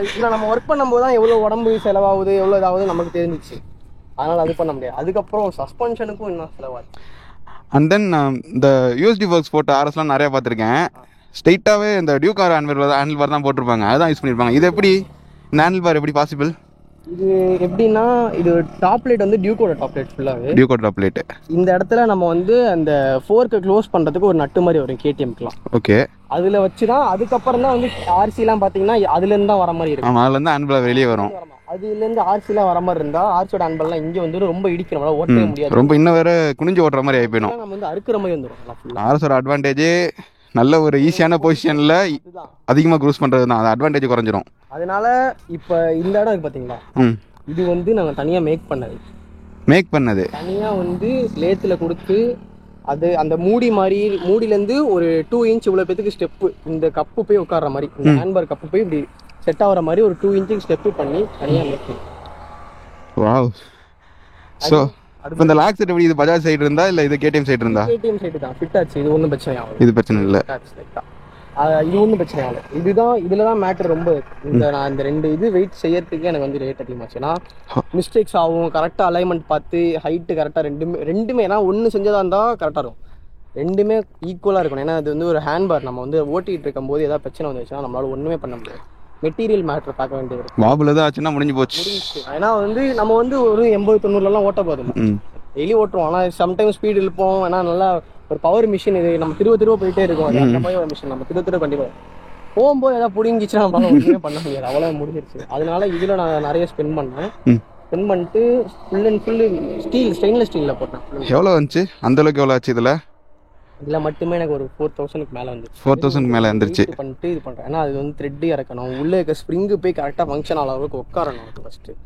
Speaker 3: இதில் நம்ம ஒர்க் பண்ணும்போது தான் எவ்வளோ உடம்பு செலவாகுது, எவ்வளோ இதாகுது நமக்கு தெரிஞ்சிச்சு. அதனால் அது பண்ண முடியாது. அதுக்கப்புறம் சஸ்பென்ஷனுக்கும் இன்னும் செலவாகுது.
Speaker 2: அண்ட் தென் இந்த USD ஒர்க்ஸ் போட்ட RSலாம் நிறையா பார்த்துருக்கேன். ஸ்ட்ரெயிட்டாகவே இந்த டியூக் கார் ஹேண்டில் பார் தான் போட்டிருப்பாங்க, அதான் யூஸ் பண்ணியிருப்பாங்க. இது எப்படி இந்த ஹேண்டில் பார் எப்படி பாசிபிள்?
Speaker 3: இது எப்படின்னா, இது டாப் லைட் வந்து டியூக்கோட டாப் லைட் ஃபுல்லாகவே
Speaker 2: டியூக்கோட டாப் லைட். இந்த
Speaker 3: இடத்துல நம்ம வந்து அந்த ஃபோர்க்கை க்ளோஸ் பண்ணுறதுக்கு ஒரு நட்டு மாதிரி வரும் KTMக்குலாம்.
Speaker 2: ஓகே,
Speaker 3: அதில் வச்சு தான் அதுக்கப்புறம் தான் வந்து RCலாம் பார்த்தீங்கன்னா அதுலேருந்து தான் வர மாதிரி இருக்கும்.
Speaker 2: ஆமாம், அதுலேருந்து ஹேண்டில் வெளியே வரும்.
Speaker 3: அதுலேருந்து RCலாம் வர மாதிரி இருந்தால் RCயோட ஹேண்டில்லாம் இங்கே வந்து ரொம்ப இடிக்கணும், ஓட்டவே முடியாது.
Speaker 2: ரொம்ப இன்னும் வேற குனிஞ்சு ஓட்டுற மாதிரி ஆகிப்போயிடும்.
Speaker 3: நம்ம வந்து அறுக்கிற மாதிரி வந்துடும்.
Speaker 2: RSோட அட்வான்டேஜ் நல்ல ஒரு ஈஸியான பொசிஷனில் அதிகமாக க்ரூஸ் பண்ணுறது தான். அது அட்வான்டேஜ் குறைஞ்சிரும்.
Speaker 3: அதனால இப்போ இந்த இடம் இருக்கு பார்த்தீங்களா, இது வந்து நாங்கள் தனியாக மேக் பண்ணது தனியாக வந்து லேத்தில் கொடுத்து அது அந்த மூடியிலேருந்து ஒரு 2 இன்ச் இவ்வளோ பேத்துக்கு ஸ்டெப்பு, இந்த கப்பு போய் உட்கார்ற மாதிரி, இந்த ஹேண்ட்பார் கப்பு போய் இப்படி செட் ஆகிற மாதிரி ஒரு 2 இன்ச்சுக்கு ஸ்டெப்பு பண்ணி தனியாக மேக் பண்ணி.
Speaker 2: வாவ். ஸோ இப்போ இந்த லாக் செட் எப்படி, இது பஜாஜ் சைடு இருந்தா இல்லை இது KTM சைடு இருந்தா?
Speaker 3: KTM சைடு தான் ஃபிட் ஆச்சு. இது ஒன்றும் பிரச்சனை ஆகும்.
Speaker 2: இது பிரச்சனை இல்லை.
Speaker 3: இது ஒன்றும் பிரச்சனை ஆகலை. இதில் தான் மேட்டர் ரொம்ப நான் இந்த 2 இது வெயிட் செய்யறதுக்கு எனக்கு வந்து ரேட் அதிகமாச்சு. ஏன்னா மிஸ்டேக்ஸ் ஆகும், கரெக்டாக அலைன்மெண்ட் பார்த்து ஹைட்டு கரெக்டாக ரெண்டுமே ஏன்னா ஒன்று செஞ்சதாக இருந்தால் கரெக்டாக இருக்கும். ரெண்டுமே ஈக்குவலாக இருக்கணும். ஏன்னா அது வந்து ஒரு ஹேண்ட்பார், நம்ம வந்து ஓட்டிகிட்டு இருக்கும்போது ஏதாவது பிரச்சனை வந்துச்சுன்னா நம்மளால ஒன்றுமே பண்ண முடியாது. மெட்டீரியல் மேட்டர் பார்க்க வேண்டியது.
Speaker 2: வாபில் ஏதாவது ஆச்சுன்னா முடிஞ்சு போச்சு.
Speaker 3: ஏன்னா வந்து நம்ம வந்து ஒரு 80-90 ஓட்ட போதும், டெய்லி ஓட்டுருவோம். ஆனால் சம்டைம்ஸ் ஸ்பீடு இருப்போம். ஏன்னா நல்லா ஒரு பவர் மிஷின், இது நம்ம திரும்ப போயிட்டே இருக்கும். அந்த மாதிரி ஒரு மிஷின் நம்ம திரும்ப கண்டிப்பாக போகும்போது ஏதாவது பிடிங்கிச்சுன்னா நம்மளால ஒன்றுமே பண்ண முடியாது, அவ்வளோ முடிஞ்சிருச்சு. அதனால இதில் நான் நிறைய ஸ்பெண்ட் பண்ணிட்டு ஃபுல் அண்ட் ஃபுல் ஸ்டெயின்லெஸ் ஸ்டீலில் போட்டேன்.
Speaker 2: எவ்வளோ வந்துச்சு அந்த அளவுக்கு? எவ்வளோ ஆச்சு இதில்
Speaker 3: மட்டுமே எனக்கு ஒரு 4000க்கு மேலே வந்துச்சு.
Speaker 2: 4000க்கு மேலே வந்துருச்சு.
Speaker 3: பண்ணிட்டு இது பண்ணுறேன். ஏன்னா அது வந்து த்ரெட்டு இறக்கணும், உள்ளே இருக்க ஸ்ப்ரிங்கு போய் கரெக்டாக ஃபங்க்ஷன் ஆகிற அளவுக்கு உட்காரணும். ஃபஸ்ட்டு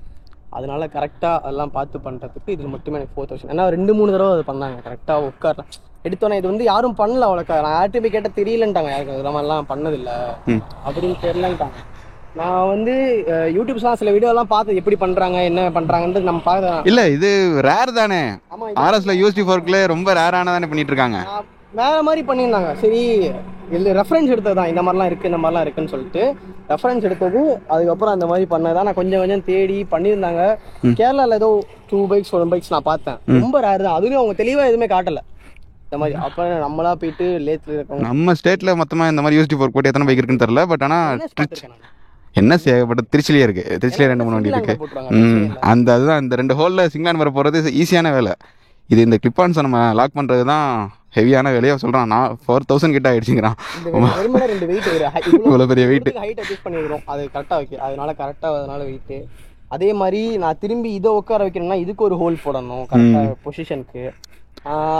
Speaker 3: அதனால கரெக்டாக அதெல்லாம் பார்த்து பண்ணுறதுக்கு இது மட்டுமே எனக்கு 4000. ஏன்னா 2-3 தடவை அது பண்ணாங்க கரெக்டாக உட்காரலாம். எடுத்தோன்னே இது வந்து யாரும் பண்ணல அவ்வளோக்கா. நான் யார்கிட்ட போய் கேட்டால் தெரியலன்ட்டாங்க, யாருக்கு இது மாதிரிலாம் பண்ணதில்லை அப்படின்னு தெரியலன்ட்டாங்க. நான் வந்து யூடியூப்ஸ்லாம் சில வீடியோலாம் பார்த்து எப்படி பண்ணுறாங்க என்ன பண்ணுறாங்கன்றது நம்ம பார்க்கலாம்.
Speaker 2: இல்லை இது ரேர் தானே.
Speaker 3: ஆமாம்,
Speaker 2: ஆர்எஸ்ல யூஎஸ்டி ஃபோர்க்கில் ரொம்ப ரேரான தானே பண்ணிட்டு இருக்காங்க.
Speaker 3: வேற மாதிரி பண்ணியிருந்தாங்க. சரி இது ரெஃபரன்ஸ் எடுத்தது தான், இந்த மாதிரிலாம் இருக்குது இந்த மாதிரிலாம் இருக்குன்னு சொல்லிட்டு ரெஃபரன்ஸ் எடுத்தது. அதுக்கப்புறம் அந்த மாதிரி பண்ணதான் நான் கொஞ்சம் கொஞ்சம் தேடி பண்ணியிருந்தாங்க. கேரளாவில் ஏதோ 2 பைக்ஸ் 1 பைக்ஸ் நான் பார்த்தேன். ரொம்ப ரேர் தான். அதுலேயும் அவங்க தெளிவாக எதுவுமே காட்டலை இந்த மாதிரி. அப்போ நம்மளா போயிட்டு லேத்தில் இருக்கோம்.
Speaker 2: நம்ம ஸ்டேட்ல மொத்தமாக இந்த மாதிரி யூஎஸ்டி ஃபோர் போட்டு எத்தனை பைக் இருக்குன்னு தெரியல. பட் ஆனால் என்ன சேகப்பட்ட திருச்சிலேயே இருக்கு. திருச்சிலேயே 2-3 வண்டி இருக்கு. அந்த அதுதான் இந்த 2 ஹோலில் சிங்லான் வர போகிறது ஈஸியான வேலை. இது இந்த கிளிப்பான்ஸை நம்ம லாக் பண்ணுறது தான் ஹெவியான வேலையை சொல்கிறான். நான் 4000 கிட்ட ஆயிடுச்சுங்கிறான். இவ்வளோ பெரிய வெயிட்
Speaker 3: ஹைட் அட்ஜஸ்ட் பண்ணிக்கிறோம், அது கரெக்டாக வைக்க. அதனால வெயிட்டு. அதே மாதிரி நான் திரும்பி இதை உட்கார வைக்கணும்னா இதுக்கு ஒரு ஹோல் போடணும் கரெக்டாக பொசிஷனுக்கு.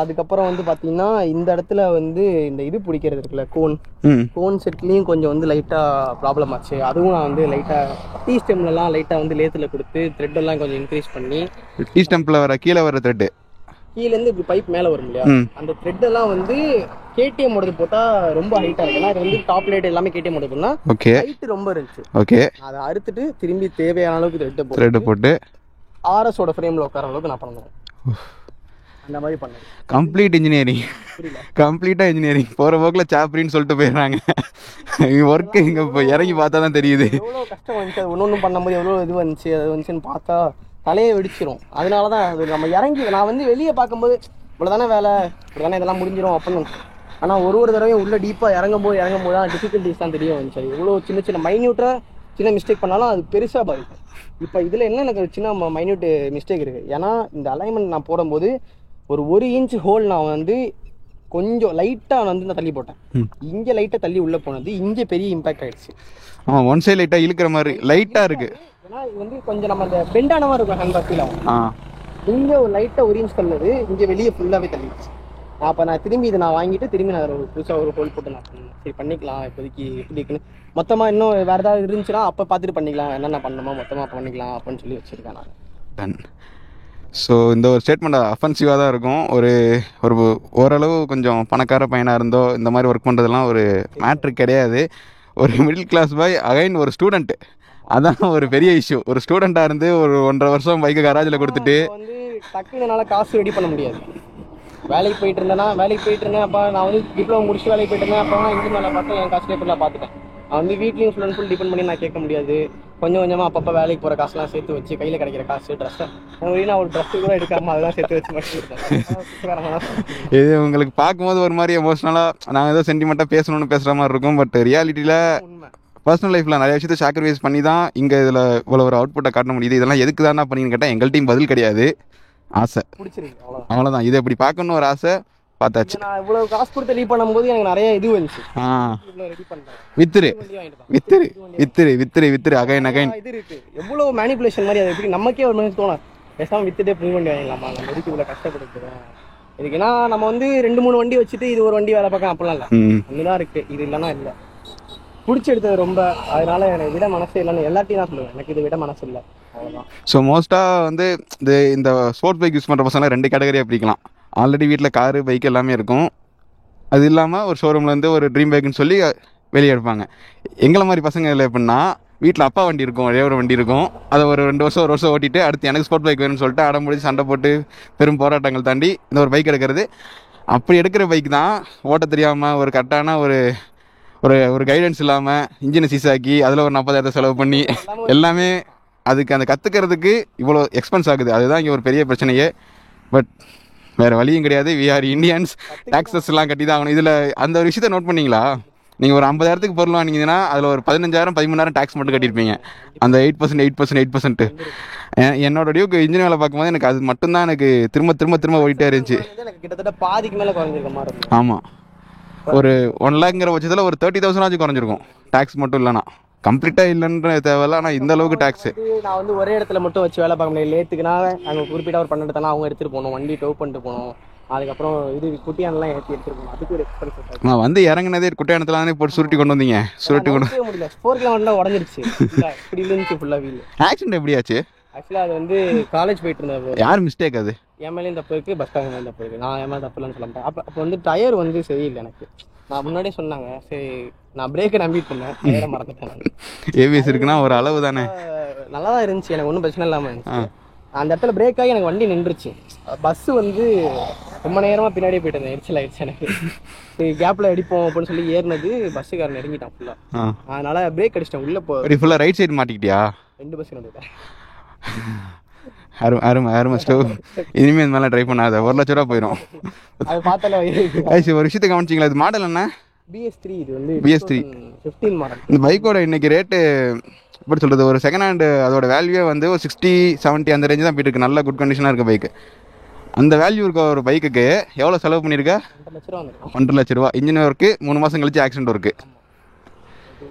Speaker 3: அதுக்கப்புறம் வந்து பார்த்தீங்கன்னா இந்த இடத்துல வந்து இந்த இது பிடிக்கிறது இருக்குல்ல கோன் செட்லேயும் கொஞ்சம் வந்து லைட்டாக ப்ராப்ளம் ஆச்சு. அதுவும் நான் வந்து லைட்டாக டீ ஸ்டெம்லலாம் லைட்டாக வந்து லேத்தில் கொடுத்து த்ரெட்டெல்லாம் கொஞ்சம் இன்க்ரீஸ் பண்ணி.
Speaker 2: டீ ஸ்டெம்பில் வர கீழே வர த்ரெட்டு
Speaker 3: கீழேருந்து இப்படி பைப் மேலே வரும் இல்லையா, அந்த த்ரெட்டெல்லாம் வந்து கேடிஎம் ஓடது போட்டால் ரொம்ப ஹைட்டாக இருக்கு. ஏன்னா இது வந்து டாப் லைட் எல்லாமே கேடிஎம் ஓட போனா ஹைட் ரொம்ப இருந்துச்சு.
Speaker 2: ஓகே,
Speaker 3: அதை அறுத்துட்டு திரும்பி தேவையான அளவுக்கு
Speaker 2: த்ரெட்டை போட்டு
Speaker 3: ஆர்எஸோட ஃப்ரேமில் உட்கார அளவுக்கு நான் பண்ணுவேன். அந்த மாதிரி பண்ணேன்.
Speaker 2: கம்ப்ளீட் இன்ஜினியரிங், கம்ப்ளீட்டாக இன்ஜினியரிங். போகிற போக்கில் சாப்ரின்னு சொல்லிட்டு போயிடுறாங்க. ஒர்க்கு இங்கே இப்போ இறங்கி பார்த்தா தான் தெரியுது
Speaker 3: எவ்வளோ கஷ்டம் வந்துச்சு. அது ஒன்று பண்ணும்போது எவ்வளோ இது வந்துச்சு அது வந்துச்சுன்னு பார்த்தா தலையே வெடிச்சிரும். அதனால தான் அது நம்ம இறங்கி நான் வந்து வெளியே பார்க்கும்போது இவ்வளோதானே வேலை, இப்படிதானே இதெல்லாம் முடிஞ்சிடும் அப்படின்னு. ஆனால் ஒரு தடவையும் உள்ள டீப்பாக இறங்கும் போது தான் டிஃபிகல்ட்டிஸ் தான் தெரிய வந்துச்சு. எவ்வளோ சின்ன மைன்யூட்டாக சின்ன மிஸ்டேக் பண்ணாலும் அது பெருசாக பாதிக்கும். இப்போ இதில் என்ன எனக்கு சின்ன மைன்யூட் மிஸ்டேக் இருக்குது. ஏன்னா இந்த அலைன்மெண்ட் நான் போடும்போது ஒரு இன்ச் ஹோல் நான் வந்து கொஞ்சம் லைட்டாக வந்து நான் தள்ளி போட்டேன். இங்கே லைட்டாக தள்ளி உள்ளே போனது இங்கே பெரிய இம்பாக்ட் ஆகிடுச்சு.
Speaker 2: ஆமாம், ஒன் சைடு லைட்டாக இழுக்கிற மாதிரி லைட்டாக இருக்குது.
Speaker 3: ஏன்னா இது வந்து கொஞ்சம் நம்ம அந்த பெண்டான மாதிரி இருக்கும் ஹேண்ட் ஃபீல் ஆகும். இங்கே ஒரு லைட்டாக 1 இன்ச் தள்ளது இங்கே வெளியே ஃபுல்லாகவே தள்ளிடுச்சு. அப்போ நான் திரும்பி இதை நான் வாங்கிட்டு திரும்பி நான் புதுசாக ஒரு ஹோல் போட்டு நான் சரி பண்ணிக்கலாம். இப்போதைக்கு எப்படி இருக்குன்னு மொத்தமாக இன்னும் வேறு ஏதாவது இருந்துச்சுன்னா அப்போ பார்த்துட்டு பண்ணிக்கலாம், என்னென்ன பண்ணணுமோ மொத்தமாக பண்ணிக்கலாம் அப்படின்னு சொல்லி வச்சுருக்கேன் நான்.
Speaker 2: டன். ஸோ இந்த ஒரு ஸ்டேட்மெண்ட் அஃபென்சிவாக தான் இருக்கும். ஒரு ஓரளவு கொஞ்சம் பணக்கார பையனாக இருந்தோ இந்த மாதிரி ஒர்க் பண்ணுறதுலாம் ஒரு மேட்ரு கிடையாது. ஒரு மிடில் கிளாஸ் பாய் அகைன் ஒரு ஸ்டூடெண்ட்டு, அதான் ஒரு பெரிய இஷ்யூ. ஒரு ஸ்டூடெண்ட்டாக இருந்து ஒரு 1.5 வருஷம் பைக்கு கராஜில் கொடுத்துட்டு
Speaker 3: வந்து டக்குனால காசு ரெடி பண்ண முடியாது. வேலைக்கு போயிட்டு இருந்தேன். அப்போ நான் வந்து டிப்ளமோ முடிச்சு வேலைக்கு போயிட்டு இருந்தேன். அப்போ இன்ஜின் வேலை பார்த்தேன், என் காசுலேயே ஃபுல்லாக பார்த்துட்டேன். நான் வந்து வீட்லேயும் ஃபுல் அண்ட் ஃபுல் டிபெண்ட் பண்ணி நான் கேட்க முடியாது. கொஞ்சம் கொஞ்சமாக அப்பப்போ வேலைக்கு போகிற காசுலாம் சேர்த்து வச்சு கையில் கிடைக்கிற காசு ட்ரெஸ்ஸை நான் ஒரு ட்ரெஸ்ஸு கூட எடுக்காமல் அதெல்லாம் சேர்த்து வச்சு மட்டும்.
Speaker 2: இது உங்களுக்கு பார்க்கும்போது ஒரு மாதிரி எமோஷ்னலாக நாங்கள் ஏதோ சென்டிமெண்ட்டாக பேசுகிற மாதிரி இருக்கும். பட் ரியாலிட்டியில் பர்சனல் லைஃப்பில் நிறைய விஷயத்தை சாக்ரிஃபைஸ் பண்ணி தான் இங்கே இதில் இவ்வளோ ஒரு அவுட்புட்டை காட்ட முடியுது. இதெல்லாம் எதுக்கு தானே பண்ணின்னு கேட்டால் எங்கள் டீம் பதில் கிடையாது, ஆசை.
Speaker 3: பிடிச்சிருக்கு
Speaker 2: அவ்வளோதான். இதை இப்படி பார்க்கணும் ஒரு ஆசை, பார்த்தாச்சு.
Speaker 3: நான் இவ்வளோ காசு கொடுத்து ரெடி பண்ணும்போது எனக்கு நிறைய இது வந்துச்சு.
Speaker 2: வித்துரு அகைன்
Speaker 3: இது இருக்கு. எவ்வளோ மேனிபுலேஷன் மாதிரி அது எப்படி நமக்கே ஒரு மனுஷன் தோணும், பேசாமல் வித்துட்டே புரிஞ்சு வண்டி வாங்கிடலாமா, நம்ம எதுக்கு இவ்வளோ கஷ்டப்படுத்துறோம். இதுக்குன்னா நம்ம வந்து 2-3 வண்டி வச்சுட்டு இது ஒரு வண்டி வேலை பார்க்க அப்படிலாம் இல்லை, ஒன்றுதான் இருக்கு. இது இல்லைன்னா இல்லை, பிடிச்சி எடுத்தது ரொம்ப. அதனால எனக்கு விட மனசு இல்லைன்னு எல்லாத்தையும் தான் சொல்லுவேன், எனக்கு இதை விட மனசு இல்லை, அவ்வளோதான்.
Speaker 2: ஸோ மோஸ்ட்டாக வந்து இந்த ஸ்போர்ட்ஸ் பைக் யூஸ் பண்ணுற பசங்க 2 கேட்டகரியாக பிரிக்கலாம். ஆல்ரெடி வீட்டில் காரு பைக் எல்லாமே இருக்கும், அது இல்லாமல் ஒரு ஷோரூம்லேருந்து ஒரு ட்ரீம் பைக்குன்னு சொல்லி வெளியே எடுப்பாங்க. எங்களை மாதிரி பசங்க இல்லை எப்படின்னா, வீட்டில் அப்பா வண்டி இருக்கும், ஒரே ஒரு வண்டி இருக்கும், அதை ஒரு 2 வருஷம் ஓட்டிட்டு அடுத்து எனக்கு ஸ்போர்ட் பைக் வேணும்னு சொல்லிட்டு அடம் முடிச்சு சண்டை போட்டு பெரும் போராட்டங்கள் தாண்டி இந்த ஒரு பைக் எடுக்கிறது. அப்படி எடுக்கிற பைக் தான் ஓட்ட தெரியாமல் ஒரு கரெக்டான ஒரு கைடன்ஸ் இல்லாமல் இன்ஜினை சீஸாக்கி அதில் ஒரு 40,000 செலவு பண்ணி எல்லாமே அதுக்கு அந்த கற்றுக்கிறதுக்கு இவ்வளோ எக்ஸ்பென்ஸ் ஆகுது. அதுதான் இங்கே ஒரு பெரிய பிரச்சனையே. பட் வேறு வழியும் கிடையாது. வி ஆர் இண்டியன்ஸ், டாக்ஸஸ்லாம் கட்டி தான் ஆகணும். இதில் அந்த ஒரு விஷயத்தை நோட் பண்ணிங்களா, நீங்கள் ஒரு 50,000 பொருள் வாங்கினீங்கன்னா அதில் ஒரு 15,000-13,000 டேக்ஸ் மட்டும் கட்டியிருப்பீங்க. அந்த 8%. என்னோட டியூக்கு இன்ஜின் வேலை பார்க்கும்போது எனக்கு அது மட்டும்தான் எனக்கு திரும்ப ஓடிட்டே இருந்துச்சு.
Speaker 3: எனக்கு கிட்டத்தட்ட பாதிக்கு மேலே குறைஞ்சிருக்க மாதிரி.
Speaker 2: ஆமாம், ஒரு 1 லேக்ங்கிற பட்சத்தில் ஒரு 30,000 குறைஞ்சிருக்கும் டேக்ஸ் மட்டும் இல்லைனா. கம்ப்ளீட்டாக இல்லைன்ற தேவையில்ல, ஆனால் இந்த அளவுக்கு டேக்ஸு.
Speaker 3: நான் வந்து ஒரே இடத்துல மட்டும் வச்சு வேலை பார்க்க முடியாது. லேத்துக்குனா அங்கே குறிப்பிட்ட ஒரு 12 தானே அவங்க எடுத்துகிட்டு போகணும், வண்டி டோ பண்ணிட்டு போகணும். அதுக்கப்புறம் இது குட்டியானலாம் எடுத்துகிட்டு போகணும், அதுக்கு ஒரு எக்ஸ்பென்ஸ்.
Speaker 2: நான் வந்து இறங்கினதே குட்டையானத்தில் தானே போட்டு சுருட்டி கொண்டு வந்தீங்க. சுருட்டி கொண்டு
Speaker 3: முடியல, 4 கிலோமீட்டர் உடஞ்சிருச்சு. இப்படி இருந்துச்சு ஃபுல்லாக வீல்.
Speaker 2: ஆக்சிடென்ட் எப்படியாச்சு?
Speaker 3: ஆக்சுவலாக அது வந்து காலேஜ் போயிட்டு இருந்தது.
Speaker 2: யார் மிஸ்டேக் அது?
Speaker 3: என் மேலேயும் தப்பு இருக்குது, பஸ் காரங்க மேலேயும் தப்பு இருக்குது. நான் என் மேலே தப்பு இல்லைன்னு சொல்ல மாட்டேன். அப்போ வந்து டயர் வந்து சரியில்லை எனக்கு. நான் முன்னாடியே சொன்னாங்க, சரி நான் பிரேக்கை நம்பிட்டு இருந்தேன், டயரை மறந்துட்டேன். நான்
Speaker 2: ஏபிஎஸ் இருக்குன்னா ஒரு அளவு தானே.
Speaker 3: நல்லா தான் இருந்துச்சு, எனக்கு ஒன்றும் பிரச்சனை இல்லாமல் இருந்துச்சு. அந்த இடத்துல பிரேக் ஆகி எனக்கு வண்டி நின்றுச்சு. பஸ்ஸு வந்து ரொம்ப நேரமாக பின்னாடியே போயிட்டு இருந்தேன், எரிச்சல் ஆயிடுச்சு எனக்கு. கேப்பில் அடிப்போம் அப்படின்னு சொல்லி ஏறினது பஸ்ஸுக்காரன் இறங்கிட்டான் ஃபுல்லாக. அதனால பிரேக் அடிச்சிட்டேன். உள்ளே
Speaker 2: ஃபுல்லாக ரைட் சைடு மாட்டிக்கிட்டியா?
Speaker 3: 2 பஸ் வந்துட்டேன்.
Speaker 2: அருமை ஸ்டோவ். இனிமேல் இந்த மாதிரிலாம் ட்ரை பண்ணாத, 1 லட்ச ரூபா போயிடும்.
Speaker 3: அது பார்த்தாலே
Speaker 2: ஒரு விஷயத்தை கவனிச்சிங்களா? இது மாடல் என்ன?
Speaker 3: BS3. இது வந்து
Speaker 2: BS3
Speaker 3: 15 மாடல்.
Speaker 2: இந்த பைக்கோட இன்னைக்கு ரேட்டு எப்படி சொல்கிறது, ஒரு செகண்ட் ஹேண்டு அதோட வேல்யூவே வந்து ஒரு 60-70 அந்த ரேஞ்சு தான் போயிட்டு இருக்கு. நல்ல குட் கண்டிஷனாக இருக்க பைக்கு. அந்த வேல்யூ இருக்க ஒரு பைக்குக்கு எவ்வளோ செலவு பண்ணியிருக்க?
Speaker 3: 2 லட்ச ரூபா வந்துடும்.
Speaker 2: 1.5 லட்ச ரூபா. இன்ஜின் ஒர்க்கு 3 மாதம் கழிச்சு ஆக்சிடென்ட் ஒர்க்கு.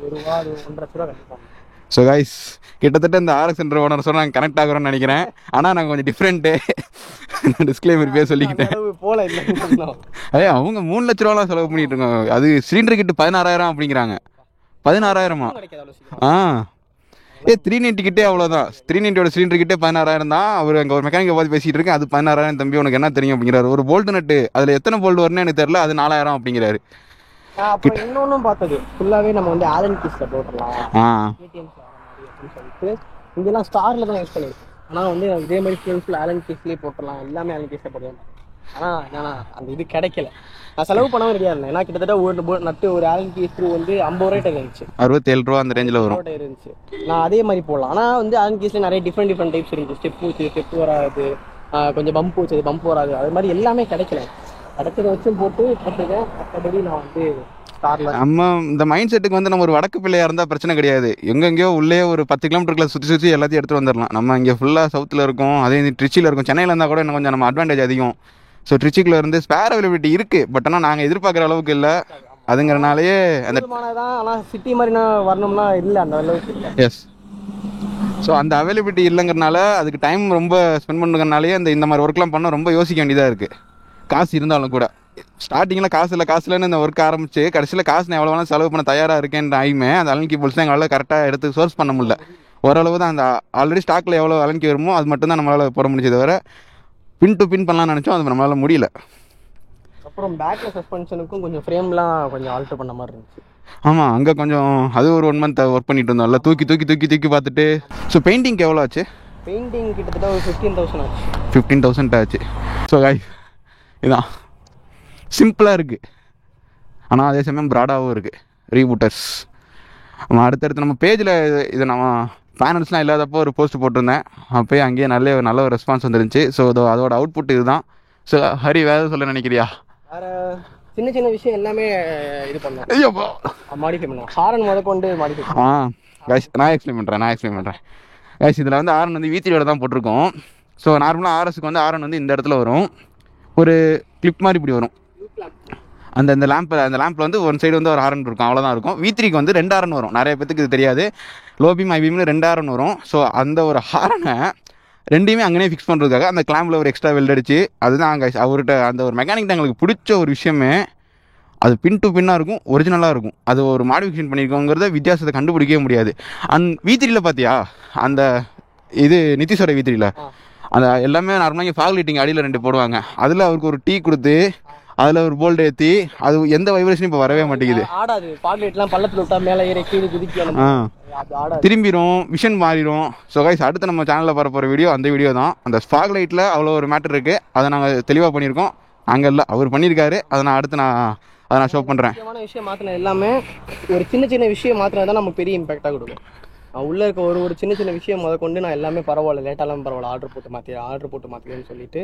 Speaker 3: 1 லட்ச ரூபா கண்டிப்பாக.
Speaker 2: ஸோ கைஸ், கிட்டத்தட்ட இந்த RX சென்டர் ஓனர் சொன்னால் நாங்கள் கனெக்ட் ஆகிறோம்னு நினைக்கிறேன். ஆனால் நாங்கள் கொஞ்சம் டிஃப்ரெண்ட்டு டிஸ்க்ளைமர் பேர் சொல்லிக்கிட்டேன்.
Speaker 3: போல இல்லை,
Speaker 2: அதே அவங்க 3 லட்ச ரூபாலாம் செலவு பண்ணிட்டு இருக்காங்க. அது சிலிண்டர் கிட்ட 16,000 அப்படிங்கிறாங்க. 16,000? ஆ 390 கிட்டே அவ்வளோதான். 390 சிலிண்டர் கிட்டே 16,000 தான். அவர் அங்கே ஒரு மெக்கானிக்கை பார்த்து பேசிகிட்டு இருக்கேன். அது 16,000 தம்பி, உனக்கு என்ன தெரியும் அப்படிங்கிறாரு. ஒரு போல்ட் நட்டு அதில் எத்தனை போல்ட் வரும்னு எனக்கு தெரியல, அது 4,000 அப்படிங்கிறாரு.
Speaker 3: அப்புறம் இன்னொன்னும் பார்த்தது ஃபுல்லாகவே நம்ம வந்து ஆலன் கீஸில் போட்டுடலாம், KTM's வர மாதிரி அப்படின்னு சொல்லிட்டு இங்கெல்லாம் ஸ்டாரில் தான் யூஸ் பண்ணியிருக்கேன். ஆனால் வந்து இதே மாதிரி ஃபுல் ஆலன் கீஸ்லேயே போட்டுடலாம், எல்லாமே ஆலன் கீஸில் போடுவேன். ஆனால் என்னன்னா அந்த இது கிடைக்கல. நான் செலவு பண்ணவும் ரெடியாக இருந்தேன். ஏன்னா கிட்டத்தட்ட ஒரு நட்டு ஒரு ஆலன் கீஸ் ஸ்க்ரூ வந்து 50 ரூபாய் இருந்துச்சு,
Speaker 2: 67 ரூபா அந்த ரேஞ்சில் வரும்
Speaker 3: இருந்துச்சு. நான் அதே மாதிரி போடலாம். ஆனால் வந்து ஆலன் கீஸில் நிறைய டிஃப்ரெண்ட் டைப்ஸ் இருந்துச்சு. ஸ்டெப் வராது, கொஞ்சம் பம்ப் வச்சது, பம்ப் வராது, அது மாதிரி எல்லாமே கிடைக்கல. அடுத்ததை வச்சும் போட்டுருக்கேன். மற்றபடி நான் வந்து
Speaker 2: நம்ம இந்த மைண்ட் செட்டுக்கு வந்து நம்ம ஒரு வடக்கு பிள்ளையாக இருந்தால் பிரச்சனை கிடையாது. எங்கெங்கேயோ உள்ளே ஒரு 10 கிலோமீட்டருக்குள்ள சுற்றி எல்லாத்தையும் எடுத்துகிட்டு வந்துடலாம். நம்ம இங்கே ஃபுல்லாக சவுத்தில் இருக்கோம், அதே ட்ரிச்சியில் இருக்கும். சென்னையில் இருந்தால் கூட இன்னும் கொஞ்சம் நம்ம அட்வான்டேஜ் அதிகம். ஸோ ட்ரிச்சிக்குள்ள இருந்து ஸ்பேர் அவைலபிலிட்டி இருக்குது, பட் ஆனால் நாங்கள் எதிர்பார்க்குற அளவுக்கு இல்லை. அதுங்கிறனாலேயே அந்த
Speaker 3: ஆனால் சிட்டி மாதிரி வரணும்னா இல்லை, அந்த அளவுக்கு இல்லை.
Speaker 2: எஸ். ஸோ அந்த அவைலபிலிட்டி இல்லைங்கிறனால அதுக்கு டைம் ரொம்ப ஸ்பெண்ட் பண்ணுறதுனாலே இந்த மாதிரி ஒர்க்லாம் பண்ண ரொம்ப யோசிக்க வேண்டியதாக இருக்குது. காசு இருந்தாலும் கூட ஸ்டார்டிங்கில் காசு இல்லைன்னு இந்த ஒர்க் ஆரம்பிச்சு கடைசியில் காசு நான் எவ்வளோ வேணாலும் செலவு பண்ண தயாராக இருக்கேன்ற ஆயுமே அந்த அலன்கி போல்ஸ் தான் எங்களால் கரெக்டாக எடுத்து சோர்ஸ் பண்ண முடியல. ஓரளவு தான் அந்த ஆல்ரெடி ஸ்டாக்கில் எவ்வளோ அலன்கி வருமோ அது மட்டும் தான் நம்மளால் போட முடிஞ்சது. தவிர பின் டு பின் பண்ணலாம்னு நினச்சோம், அது நம்மளால் முடியல.
Speaker 3: அப்புறம் பேக்கில் சஸ்பென்ஷனுக்கும் கொஞ்சம் ஃப்ரேம்லாம் கொஞ்சம் ஆல்டர் பண்ண மாதிரி இருந்துச்சு.
Speaker 2: ஆமாம், அங்கே கொஞ்சம் அது ஒரு 1 மந்த் ஒர்க் பண்ணிட்டு இருந்தோம். நல்லா தூக்கி பார்த்துட்டு. ஸோ பெயிண்டிங்க்கு எவ்வளோ ஆச்சு?
Speaker 3: பெயிண்டிங் கிட்டத்தட்ட ஒரு 15,000 ஆச்சு.
Speaker 2: 15,000 ஆச்சு. ஸோ காய் இதான் சிம்பிளாக இருக்குது, ஆனால் அதே சமயம் ப்ராடாகவும் இருக்குது. ரீபூட்டர்ஸ் நம்ம அடுத்தடுத்து நம்ம பேஜில் இது நம்ம பேனல்ஸ்லாம் இல்லாதப்போ ஒரு போஸ்ட் போட்டிருந்தேன். அப்போயே அங்கேயே நல்ல ஒரு ரெஸ்பான்ஸ் வந்துருந்துச்சு. ஸோ அதோட அவுட்புட் இதுதான். ஸோ ஹரி வேறு சொல்ல நினைக்கிறியா?
Speaker 3: வேறு சின்ன விஷயம் எல்லாமே இது பண்ணோம், மாடிஃபை பண்ணோம். ஹாரன் முதற்கொண்டு மாடிஃபை.
Speaker 2: கைஸ் நான் எக்ஸ்பிளைன் பண்ணுறேன். கைஸ் இதில் வந்து ஆரன் வந்து V3 தான் போட்டிருக்கோம். ஸோ நார்மலாக RSக்கு வந்து ஆரன் வந்து இந்த இடத்துல வரும், ஒரு கிளிப் மாதிரி இப்படி வரும். அந்த லேம்பில் வந்து ஒரு சைடு வந்து ஒரு ஹாரன் இருக்கும், அவ்வளோதான் இருக்கும். V3க்கு வந்து 2 ஹாரன் வரும். நிறைய பேத்துக்கு இது தெரியாது. லோ பீம் ஹை பீம்னு 2 ஹாரன் வரும். ஸோ அந்த ஒரு ஹாரனை ரெண்டையுமே அங்கேயே ஃபிக்ஸ் பண்ணுறதுக்காக அந்த கிளாம்பில் ஒரு எக்ஸ்ட்ரா வெல்ட் அடிச்சு, அதுதான் கைஸ் அவர்கிட்ட அந்த ஒரு மெக்கானிக் எங்களுக்கு பிடிச்ச ஒரு விஷயமே. அது பின் டு பின்னாக இருக்கும், ஒரிஜினலாக இருக்கும். அது ஒரு மாடிஃபிகேஷன் பண்ணியிருக்கோங்கிறத வித்தியாசத்தை கண்டுபிடிக்கவே முடியாது. V3ல பார்த்தியா அந்த இது நிதிஷோட V3ல அந்த எல்லாமே நார்மலாக ஃபாக் லைட்டிங் அடியில் 2 போடுவாங்க. அதில் அவருக்கு ஒரு டீ கொடுத்து அதில் ஒரு போல்ட் ஏற்றி அது எந்த வைப்ரேஷனும் இப்போ வரவே மாட்டேங்குது.
Speaker 3: ஆடாது. ஃபாக் லைட்லாம் பள்ளத்தில் விட்டா மேலே ஏறி கீழே குதிக்கணும்,
Speaker 2: திரும்பிடும், விஷன் மாறிடும். ஸோ கைஸ் அடுத்து நம்ம சேனலில் வர போகிற வீடியோ அந்த வீடியோ தான். அந்த ஃபாக் லைட்டில் அவ்வளோ ஒரு மேட்டர் இருக்குது, அதை நாங்கள் தெளிவாக பண்ணியிருக்கோம். அங்கே இல்லை, அவர் பண்ணியிருக்காரு. அதை நான் ஷோ பண்ணுறேன்.
Speaker 3: முக்கியமான விஷயம் மாற்றின எல்லாமே ஒரு சின்ன விஷயம் மாற்றினா தான் நமக்கு பெரிய இம்பாக்டாக கொடுக்கும். உள்ளே இருக்க ஒரு சின்ன விஷயம் கொண்டு நான் எல்லாமே பரவாயில்ல, லேட்டாலாம் பரவாயில்ல, ஆர்டர் போட்டு மாற்றிக்கன்னு சொல்லிட்டு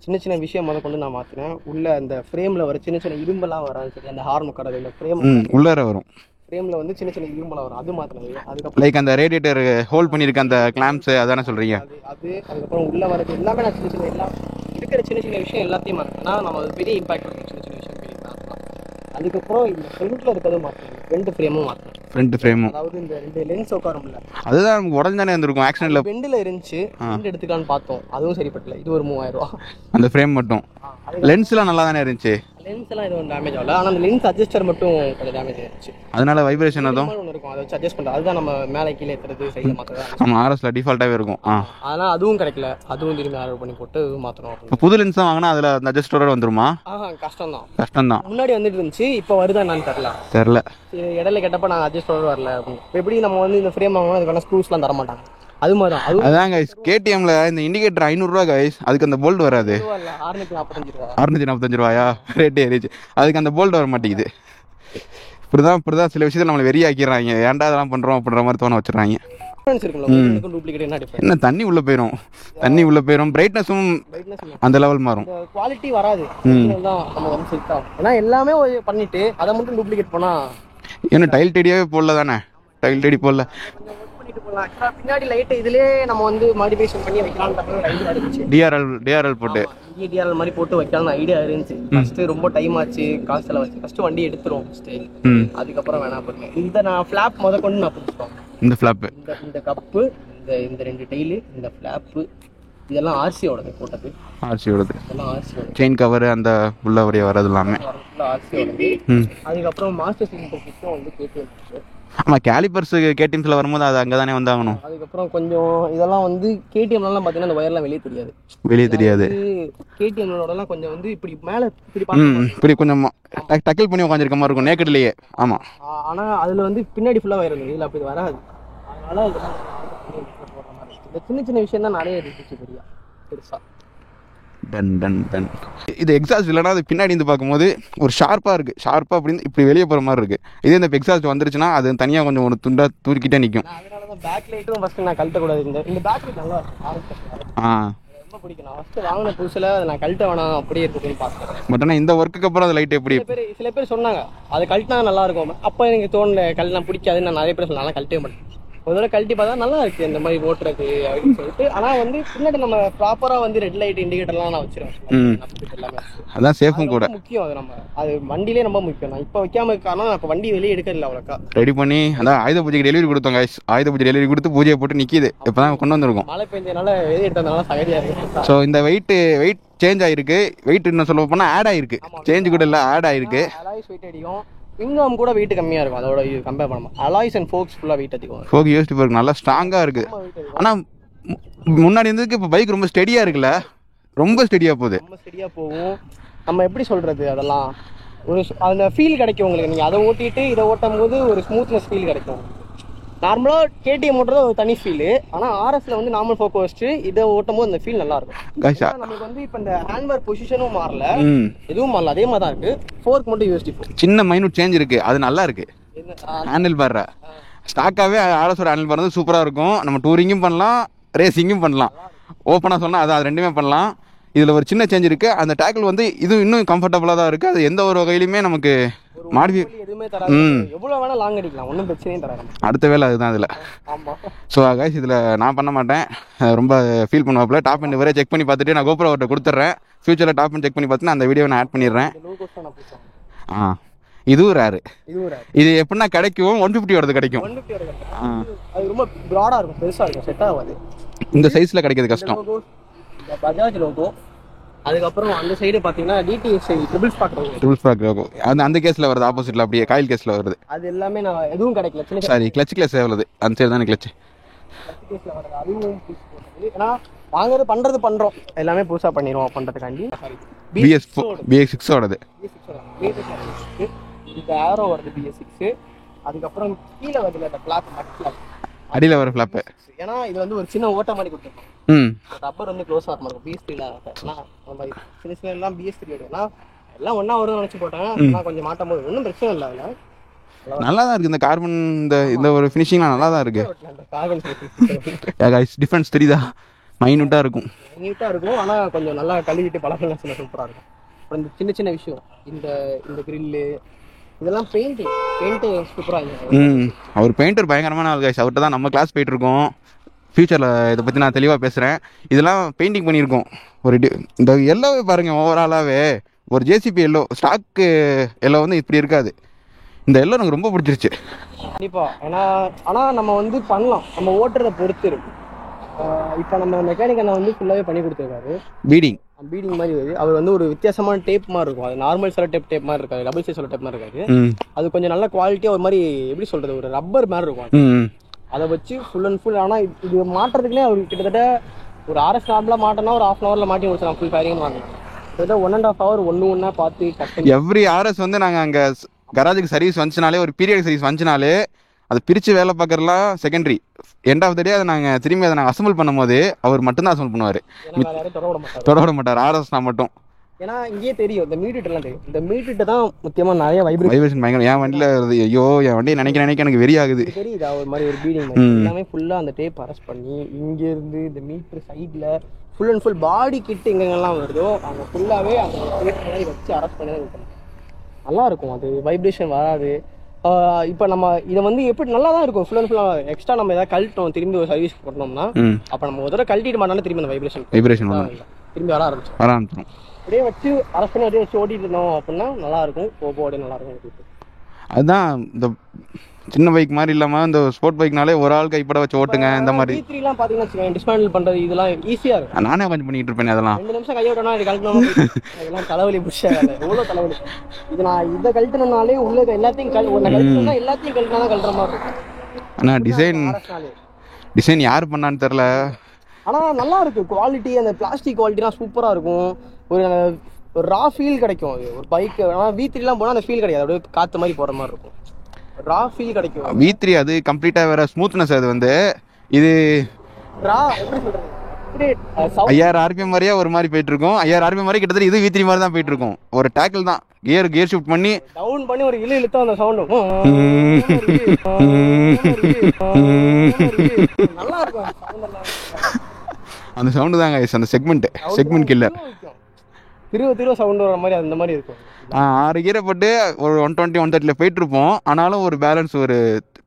Speaker 3: சின்ன விஷயம் கொண்டு நான் மாற்றினேன். உள்ள அந்த ஃப்ரேமில் வர சின்ன இரும்பெல்லாம் வராது, சரி அந்த ஹார்ன் உட்காரது இந்த ஃப்ரேம்
Speaker 2: உள்ளார வரும்.
Speaker 3: ஃப்ரேமில் வந்து சின்ன இரும்பெல்லாம் வரும், அது மாற்றினது. அதுக்கப்புறம்
Speaker 2: லைக் அந்த ரேடியேட்டர் ஹோல்ட் பண்ணியிருக்க அந்த கிளாம்ப்ஸ் அதானே சொல்கிறீங்க?
Speaker 3: அதுக்கப்புறம் உள்ளே வரது எல்லாமே நான் எல்லாம் இருக்கிற சின்ன விஷயம் எல்லாத்தையும் மாற்றினேன். நம்ம அது பெரிய இம்பாக்ட் இருக்கும், சின்ன விஷயம் பெரிய. அதுக்கப்புறம் இந்த ஃப்ரண்ட்டில் இருக்கிறதும் மாற்றினேன், ஃப்ரண்ட் ஃப்ரேமும் மாற்றினேன்.
Speaker 2: ஃப்ரண்ட் ஃப்ரேமும்
Speaker 3: அதாவது இந்த 2 லென்ஸ் உட்காரும்ல,
Speaker 2: அதுதான் நமக்கு உடஞ்சானே இருந்திருக்கும் ஆக்சிடென்ட்ல.
Speaker 3: பெண்டில் இருந்துச்சு, பெண்ட் எடுத்துக்கலான்னு பார்த்தோம், அதுவும் சரிப்பட்டல. இது ஒரு 3000 ரூபா.
Speaker 2: அந்த ஃப்ரேம் மட்டும். லென்ஸ்லாம் நல்லா தானே இருந்துச்சு.
Speaker 3: லென்ஸ் எல்லாம் எதுவும் டேமேஜ் ஆகல, ஆனால் அந்த லென்ஸ் அட்ஜஸ்டர் மட்டும் கொஞ்சம் டேமேஜ் ஆயிடுச்சு.
Speaker 2: அதனால வைப்ரேஷன் அதுவும்
Speaker 3: ஒன்று இருக்கும், அதை வச்சு அட்ஜஸ்ட் பண்ணுறது. அதுதான் நம்ம மேலே கீழே ஏற்றுறது, சைடில் மாற்றுறது.
Speaker 2: நம்ம ஆர்எஸ்ல டிஃபால்ட்டாகவே இருக்கும்.
Speaker 3: அதனால் அதுவும் கிடைக்கல, அதுவும் திரும்பி ஆர்டர் பண்ணி போட்டு மாற்றணும்.
Speaker 2: இப்போ புது லென்ஸ் தான் வாங்கினா அதில் அந்த அட்ஜஸ்டரோட வந்துருமா?
Speaker 3: கஷ்டம் தான்.
Speaker 2: கஷ்டம் தான்.
Speaker 3: முன்னாடி வந்துட்டு இருந்துச்சு, இப்போ வருதா என்னன்னு தெரில. இடையில கேட்டப்ப நான் அட்ஜஸ்டரோட வரல அப்படின்னு. இப்போ எப்படி நம்ம வந்து இந்த ஃப்ரேம் வாங்கணும், அதுக்கான ஸ்க்ரூஸ்லாம் தர மாட்டாங்க. அது மாதிரி தான்.
Speaker 2: அதான் கைஸ், கேடிஎம்ல இந்த இண்டிகேட்டர் 500 ரூபா கைஸ், அதுக்கு அந்த போல்ட் வராது. 645 ரூபாயா ரேட் ஏறிச்சு, அதுக்கு அந்த போல்ட் வர மாட்டேங்குது. இப்படிதான் சில விஷயத்தை நம்மளை வெறியாக்கிறாங்க. ஏன்டா அதெல்லாம் பண்றோம் அப்படின்ற மாதிரி தோண வச்சிடறாங்க. என்ன தண்ணி உள்ள போயிடும், பிரைட்னஸும் அந்த லெவல் மாறும்,
Speaker 3: குவாலிட்டி வராது. ஏன்னா எல்லாமே பண்ணிட்டு அதை மட்டும் டூப்ளிகேட் பண்ணா
Speaker 2: என்ன டைல் டெடியாவே போடல தானே, டைல் டெடி போடல.
Speaker 3: பின்னாடி லைட் இதுலயே நம்ம வந்து மாடிஃபிகேஷன் பண்ணி வைக்கலாம்னு ஐடியா இருந்துச்சு.
Speaker 2: டிஆர்எல் போட்டு
Speaker 3: டிஆர்எல் மாதிரி போட்டு வைக்கலாம்னு ஐடியா இருந்துச்சு. ஃபர்ஸ்ட் ரொம்ப டைம் ஆச்சு, காசு எல்லாம் வச்சு ஃபர்ஸ்ட் வண்டி எடுத்துரும் ஃபர்ஸ்ட், அதுக்கப்புறம் வேணா பண்ணுங்க. இந்த நான் ஃபிளாப் கொண்டு நான் பிடிச்சிட்டோம். இந்த ஃபிளாப், இந்த கப்பு, இந்த 2 டெய்லு, இந்த ஃபிளாப், இதெல்லாம் ஆர்சியோடது போட்டது. இதெல்லாம் ஆர்சியோட
Speaker 2: செயின் கவர் அந்த உள்ள வரைய வரது எல்லாமே
Speaker 3: ஆர்சியோடது. அதுக்கப்புறம் மாஸ்டர் சிலிண்டர் கிட்டும் வந்து கேட்டு.
Speaker 2: ஆமா, கேலிபர்ஸ் கேடிஎம்ஸ்ல வரும்போது அது அங்கதானே வந்தாகணும்.
Speaker 3: அதுக்கப்புறம் கொஞ்சம் இதெல்லாம் வந்து கேடிஎம்லாம் பாத்தீங்கன்னா அந்த ஒயர்லாம் வெளியே தெரியாது. கேடிஎம்லாம் கொஞ்சம் வந்து இப்படி மேல
Speaker 2: இப்படி கொஞ்சம் டக்கிள் பண்ணி உட்காந்துருக்க மாதிரி இருக்கும் நேக்கட்லயே. ஆமா,
Speaker 3: ஆனா அதுல வந்து பின்னாடி ஃபுல்லா வயர் இருந்தது, இதுல அப்படி வராது. அதனால இந்த சின்ன சின்ன விஷயம் தான் நிறைய இருந்துச்சு பெருசா.
Speaker 2: இது எக்ஸாஸ்ட் இல்லைன்னா அது பின்னாடி இருந்து பார்க்கும்போது ஒரு ஷார்ப்பாக அப்படின்னு இப்படி வெளியே போகிற மாதிரி இருக்குது. இதே இந்த எக்ஸாஸ்ட் வந்துருச்சுன்னா அது தனியாக கொஞ்சம் ஒரு துண்டா தூக்கிட்டே நிற்கும்.
Speaker 3: பேக் லைட்டும் ஃபர்ஸ்ட் நான் கழட்டக்கூடாது. இந்த பேக் லைட் நல்லா இருக்கும், ரொம்ப பிடிக்கும். நான் ஃபர்ஸ்ட் வாங்கின புதுசில் அதை நான் கழட்ட வேணாம் அப்படியே இருக்குன்னு பார்த்தேன்.
Speaker 2: பட் ஆனால் இந்த ஒர்க்குக்கு அப்புறம் அந்த லைட் எப்படி
Speaker 3: சில பேர் சொன்னாங்க அது கழட்டினா நல்லா இருக்கும். அப்போ எனக்கு தோணல, கழட்டினா பிடிக்காதுன்னு நான் நிறைய பேர் சொன்னாலும் கழட்டவே மாட்டேன். ஒரு தடவை கழட்டி பார்த்தா நல்லா இருக்கு இந்த மாதிரி ஓட்டுறது அப்படின்னு சொல்லிட்டு. ஆனா வந்து பின்னாடி நம்ம ப்ராப்பரா வந்து ரெட் லைட் இண்டிகேட்டர்லாம் நான் வச்சிருவேன்.
Speaker 2: அதான் சேஃபும் கூட
Speaker 3: முக்கியம். அது நம்ம அது வண்டியிலே ரொம்ப முக்கியம். நான் இப்போ வைக்காம இருக்கானா, இப்போ வண்டி வெளியே எடுக்கல அவ்வளோக்கா.
Speaker 2: ரெடி பண்ணி அதான் ஆயுத பூஜைக்கு டெலிவரி கொடுத்தோம் கைஸ். ஆயுத பூஜை டெலிவரி கொடுத்து பூஜையை போட்டு நிற்கிது. இப்போ தான் கொண்டு வந்திருக்கோம்.
Speaker 3: மழை பெஞ்சதுனால வெளியே எடுத்ததுனால சகதியாக இருக்கு.
Speaker 2: ஸோ இந்த வெயிட் சேஞ்ச் ஆயிருக்கு. வெயிட் என்ன சொல்ல போனால் ஆட் ஆயிருக்கு. சேஞ்ச் கூட இல்லை, ஆட் ஆயிருக்கு.
Speaker 3: வெயிட் அடிக்கும். விங்காம் கூட வெயிட் கம்மியா இருக்கும் அதோட கம்பேர் பண்ணுமா. அலாய்ஸ் அண்ட் ஃபோக்ஸ் ஃபுல்லா வெயிட் அதிகம்.
Speaker 2: ஃபோக் யூஸ்ட் இருக்கு, நல்லா ஸ்ட்ராங்கா இருக்கு. ஆனா முன்னாடி இருந்ததுக்கு இப்போ பைக் ரொம்ப ஸ்டெடியா இருக்குல்ல, ரொம்ப ஸ்டெடியா போகும். நம்ம எப்படி சொல்றது, அதெல்லாம் ஒரு அந்த ஃபீல் கிடைக்கும் உங்களுக்கு. நீங்க அதை ஓட்டிட்டு இதை ஓட்டும் போது ஒரு ஸ்மூத்னஸ் ஃபீல் கிடைக்கும். நார்மலா கேடிஎம் ஓட்டுறது ஒரு தனி ஃபீல். ஆனா ஆர்எஸ்ல வந்து நார்மல் ஃபோக்கஸ் இதை ஓட்டும் போது அந்த ஃபீல் நல்லா இருக்கும். நமக்கு வந்து இப்போ இந்த ஹேண்ட்பேர் பொசிஷனும் மாறல, எதுவும் மாறல, அதே மாதிரி தான் இருக்கு. ஃபோர்க் மட்டும் யூஎஸ்டி சின்ன மைனூட் சேஞ்ச் இருக்கு, அது நல்லா இருக்கு. ஹேண்டில் பார் ஸ்டாக்காவே ஆர்எஸோட ஹேண்டில் பார் வந்து சூப்பரா இருக்கும். நம்ம டூரிங்கும் பண்ணலாம், ரேசிங்கும் பண்ணலாம். ஓப்பனா சொன்னா அது ரெண்டுமே பண்ணலாம். இதுல ஒரு சின்ன சேஞ்ச் இருக்கு. அந்த டேக்கிள் வந்து இது இன்னும் கம்ஃபர்டபுளா தான் இருக்கு. அது எந்த ஒரு வகையிலுமே நமக்கு
Speaker 3: எதுவுமே தராது. எவ்வளவு வேணா லாங் அடிக்கலாம், ஒன்றும் பிரச்சனையும் தராது.
Speaker 2: அடுத்த வேலை அதுதான் இதுல. ஸோ கைஸ் இதுல நான் பண்ண மாட்டேன், ரொம்ப ஃபீல் பண்ணுவாப்புல. டாப் அண்ட் வரை செக் பண்ணி பார்த்துட்டு நான் கோப்ரோ அவர்கிட்ட கொடுத்துட்றேன். ஃபியூச்சர்ல டாப் அண்ட் செக் பண்ணி பார்த்து அந்த வீடியோ நான் ஆட் பண்ணிடுறேன். இதுவும் ரேரு. இது எப்படின்னா கிடைக்கும் 150 வரது கிடைக்கும்.
Speaker 3: அது ரொம்ப பிராடா இருக்கும், பெருசா இருக்கும், செட் ஆகாது.
Speaker 2: இந்த சைஸ்ல கிடைக்கிறது கஷ்டம்.
Speaker 3: பஜாஜ் லோகோ. அதுக்கப்புறம் அந்த சைடு பாத்தீங்கன்னா டிடிஎஸ் ட்ரிபிள் ஸ்பாக்
Speaker 2: லோகோ. அந்த கேஸ்ல வருது, ஆப்போசிட்ல அப்படியே காயில் கேஸ்ல வருது.
Speaker 3: அது எல்லாமே நான் எதுவும் கிடைக்கல.
Speaker 2: சாரி, கிளட்ச் கேஸ் வருது, அந்த சைடு தானே கிளட்ச்
Speaker 3: கேஸ்ல வருது. அதுவும் ஏன்னா வாங்குறது பண்றோம், எல்லாமே புதுசா பண்ணிடுவோம் பண்றதுக்காண்டி.
Speaker 2: BX6 ஓடது.
Speaker 3: இந்த ஆரோ வருது BS6. அதுக்கப்புறம் கீழே வருதுல அந்த ஃபிளாப்,
Speaker 2: அடியில வர ஃபிளாப்.
Speaker 3: ஏன்னா இது வந்து ஒரு சின்ன ஓட்ட மாதிரி கொடுத்துருக்கோம். ரப்பர் வந்து க்ளோஸ் ஆக இருக்கும். BS3 சின்ன எல்லாம் BS3 எல்லாம் ஒன்னா வரும்னு நினைச்சு போட்டேன். நான் கொஞ்சம் மாட்டும் போது ஒன்றும் பிரச்சனை இல்லை. அதில்
Speaker 2: நல்லா தான் இருக்கு. இந்த கார்பன் இந்த ஒரு ஃபினிஷிங்லாம் நல்லா தான் இருக்கு. டிஃபரன்ஸ் தெரியுதா? மைனூட்டா இருக்கும்.
Speaker 3: ஆனா கொஞ்சம் நல்லா கழுவிட்டு பழக்கம் சூப்பரா இருக்கும். அப்புறம் இந்த சின்ன சின்ன விஷயம், இந்த கிரில்லு இதெல்லாம் பெயிண்ட் சூப்பரா இருக்கு.
Speaker 2: அவர் பெயிண்டர் பயங்கரமான ஆள் கைஸ். அவர்கிட்ட தான் நம்ம கிளாஸ் போயிட்டு இருக்கோம். ஃபியூச்சரில் இதை பற்றி நான் தெளிவாக பேசுகிறேன். இதெல்லாம் பெயிண்டிங் பண்ணியிருக்கோம். இந்த எல்லோவே பாருங்கள், ஓவராலாகவே ஒரு ஜேசிபி எல்லோ, ஸ்டாக்கு எல்லோ வந்து இப்படி இருக்காது. இந்த எல்லோ எனக்கு ரொம்ப பிடிச்சிருச்சு.
Speaker 3: கண்டிப்பாக. ஏன்னா ஆனால் நம்ம வந்து பண்ணலாம், நம்ம ஓட்டுறதை பொறுத்து இருக்கு. இப்போ நம்ம மெக்கானிக் அண்ணா வந்து ஃபுல்லாகவே பண்ணி கொடுத்துருக்காரு.
Speaker 2: பீடிங்
Speaker 3: பீடிங் மாதிரி வருது. அவர் வந்து ஒரு வித்தியாசமான டேப் மாதிரி இருக்கும். அது நார்மல் செலோ டேப் மாதிரி இருக்காது, டபுள் சைஸ் செலோ டேப் மாதிரி இருக்காது. அது கொஞ்சம் நல்ல குவாலிட்டியாக ஒரு மாதிரி எப்படி சொல்கிறது, ஒரு ரப்பர் மாதிரி இருக்கும். அதை வச்சு ஃபுல் அண்ட் ஃபுல். ஆனால் இது மாட்டுறதுக்குனே அவர் கிட்டத்தட்ட ஒரு RS நார்மலாக மாட்டினா ஒரு 1/2 hourல மாட்டி முடிச்சிடலாம். ஃபுல் ஃபயரிங் வாங்கலாம். கிட்டத்தட்ட 1.5 hour ஒன்றா பார்த்து
Speaker 2: எவ்ரி RS வந்து நாங்கள் அங்கே கராஜுக்கு சர்வீஸ் வந்துச்சுனாலே, ஒரு பீரியட் சர்வீஸ் வந்துச்சுனாலே அதை பிரித்து வேலை பார்க்குறதுலாம் செகண்டரி. எண்ட் ஆஃப் த டே அதை நாங்கள் திரும்பி அதை நாங்கள் அசம்பிள் பண்ணும்போது அவர் மட்டும்தான் அசம்பிள் பண்ணுவார், தொட விட மாட்டார். RSனா மட்டும்.
Speaker 3: ஏன்னா இங்கேயே தெரியும், இந்த மீட்டர்லாம் தெரியும். இந்த மீட்டர்கிட்ட தான் முக்கியமாக நிறைய வைப்ரேஷன்
Speaker 2: பயங்கரம். என் வண்டியில் வருது, ஐயோ என் வண்டியை நினைக்க எனக்கு வெறி ஆகுது.
Speaker 3: தெரியுதா ஒரு மாதிரி ஒரு பீடிங் எல்லாமே ஃபுல்லாக அந்த டேப் அரெஸ்ட் பண்ணி இங்கேருந்து இந்த மீட்டர் சைடில் ஃபுல் அண்ட் ஃபுல் பாடி கிட்ட எங்கெங்கெல்லாம் வருதோ அங்கே ஃபுல்லாகவே அந்த டேப் மாதிரி வச்சு அரெஸ்ட் பண்ணி தான் இருக்கணும். நல்லாயிருக்கும், அது வைப்ரேஷன் வராது. இப்போ நம்ம இதை வந்து எப்படி நல்லா தான் இருக்கும். ஃபுல் அண்ட் ஃபுல்லாக எக்ஸ்ட்ரா நம்ம ஏதாவது கழட்டோம் திரும்பி ஒரு சர்வீஸ் பண்ணோம்னா, அப்போ நம்ம ஒரு தடவை கழட்டிட்டு மாட்டாலும் திரும்பி அந்த வைப்ரேஷன் திரும்பி வர ஆரம்பிச்சிடும். அப்படியே வச்சு அரெஸ்ட் பண்ணி அப்படியே வச்சு ஓட்டிட்டு இருந்தோம் அப்படின்னா நல்லா இருக்கும். போக நல்லா இருக்கும்.
Speaker 2: அதுதான் இந்த சின்ன பைக் மாதிரி இல்லாமல் இந்த ஸ்போர்ட் பைக்னாலே ஒரு ஆள் கைப்பட வச்சு ஓட்டுங்க. இந்த மாதிரி
Speaker 3: V3லாம் பார்த்தீங்கன்னா டிஸ்மேண்டில் பண்ணுறது இதெல்லாம் ஈஸியாக இருக்கும்.
Speaker 2: நானே கொஞ்சம் பண்ணிட்டு இருப்பேன். அதெல்லாம்
Speaker 3: 2 நிமிஷம் கையோட்டனா இது கழட்டணும். அதெல்லாம் தலைவலி புஷாக எவ்வளோ தலைவலி. இது நான் இதை கழட்டினாலே உள்ள எல்லாத்தையும் கழட்டினா எல்லாத்தையும் கழட்டினா தான் கழட்டுற மாதிரி இருக்கும்.
Speaker 2: ஆனால் டிசைன் யார் பண்ணான்னு தெரில.
Speaker 3: ஆனால் நல்லா இருக்கு குவாலிட்டி. அந்த பிளாஸ்டிக் குவாலிட்டிலாம் சூப்பராக இருக்கும். ஒரு ரா ஃபீல் கிடைக்கும். அது ஒரு பைக். ஆனால் V3லாம் போனால் அந்த ஃபீல் கிடையாது, அப்படியே காற்று மாதிரி போகிற மாதிரி இருக்கும். ரா ஃபீல் கிடைக்கும்.
Speaker 2: V3 அது கம்ப்ளீட்டாக வேற ஸ்மூத்னஸ். அது வந்து இது
Speaker 3: ரா எப்படி சொல்கிறது,
Speaker 2: 5000 RPM மாதிரியே ஒரு மாதிரி போயிட்டு இருக்கும். 5000 RPM மாதிரி கிட்டத்தட்ட இது V3 மாதிரி தான் போயிட்டு இருக்கும். ஒரு டேக்கிள் தான், கியர் ஷிஃப்ட் பண்ணி
Speaker 3: டவுன் பண்ணி ஒரு இழுத்தா அந்த சவுண்டும் நல்லா இருக்கும்.
Speaker 2: அந்த சவுண்டு தாங்க அந்த செக்மெண்ட் கில்லர்.
Speaker 3: திருவ சவுண்ட் வர மாதிரி அந்த மாதிரி இருக்கும்.
Speaker 2: 6 கீரை போட்டு ஒரு 120 130 போயிட்டு இருப்போம். ஆனாலும் ஒரு பேலன்ஸ், ஒரு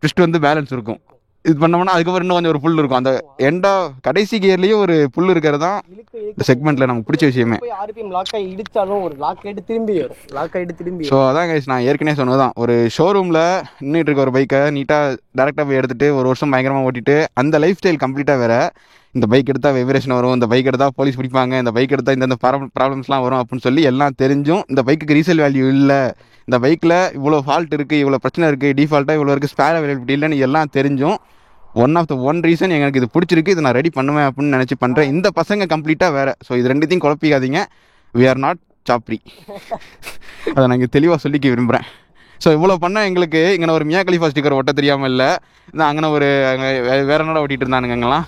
Speaker 2: ட்விஸ்ட் வந்து பேலன்ஸ் இருக்கும். இது பண்ணோம்னா அதுக்கப்புறம் இன்னும் கொஞ்சம் ஒரு புல் இருக்கும். அந்த கடைசி கியர்லயும் ஒரு புல் இருக்கிறது தான் இந்த செக்மெண்ட்ல நமக்கு பிடிச்ச விஷயமே.
Speaker 3: RPM லாக் ஆகி இடிச்சாலும் ஒரு லாக் ஆகிட்டு திரும்பி வரும். லாக் ஆகிட்டு திரும்பி.
Speaker 2: ஸோ அதான் கைஸ், நான் ஏற்கனவே சொன்னதான், ஒரு ஷோரூமில் நின்றுட்டு இருக்க ஒரு பைக்கை நீட்டாக டேரெக்டாக போய் எடுத்துகிட்டு ஒரு வருஷம் பயங்கரமாக ஓட்டிட்டு அந்த லைஃப் ஸ்டைல் கம்ப்ளீட்டாக வேறு. இந்த பைக் எடுத்தால் வைப்ரேஷன் வரும், இந்த பைக் எடுத்தால் போலீஸ் பிடிப்பாங்க, இந்த பைக் எடுத்தால் இந்த ப்ராப்ளம்ஸ்லாம் வரும் அப்படின்னு சொல்லி எல்லாம் தெரிஞ்சும் இந்த பைக்குக்கு ரீசேல் வேல்யூ இல்லை, இந்த பைக்கில் இவ்வளோ ஃபால்ட் இருக்குது, இவ்வளோ பிரச்சனை இருக்குது, டிஃபால்ட்டாக இவ்வளோ இருக்குது, ஸ்பேர் அவைலபிலிட்டி இல்லைன்னு எல்லாம் தெரிஞ்சும் ஒன் ரீசன் எனக்கு இது பிடிச்சிருக்கு, இதை நான் ரெடி பண்ணுவேன் அப்படின்னு நினச்சி பண்ணுறேன். இந்த பசங்க கம்ப்ளீட்டாக வேறு. ஸோ இது ரெண்டுத்தையும் குழப்பிக்காதீங்க. வி ஆர் நாட் சாப்ரி. அதை நான் இங்கே தெளிவாக சொல்லிக்க விரும்புகிறேன். ஸோ இவ்வளோ பண்ணால் எங்களுக்கு இங்கே ஒரு மியா கலிஃபா ஸ்டிக்கர் ஒட்ட தெரியாமல் இல்லை. இந்த அங்கே ஒரு வேற என்னோட ஓட்டிகிட்டு இருந்தானுங்க. அங்கெல்லாம்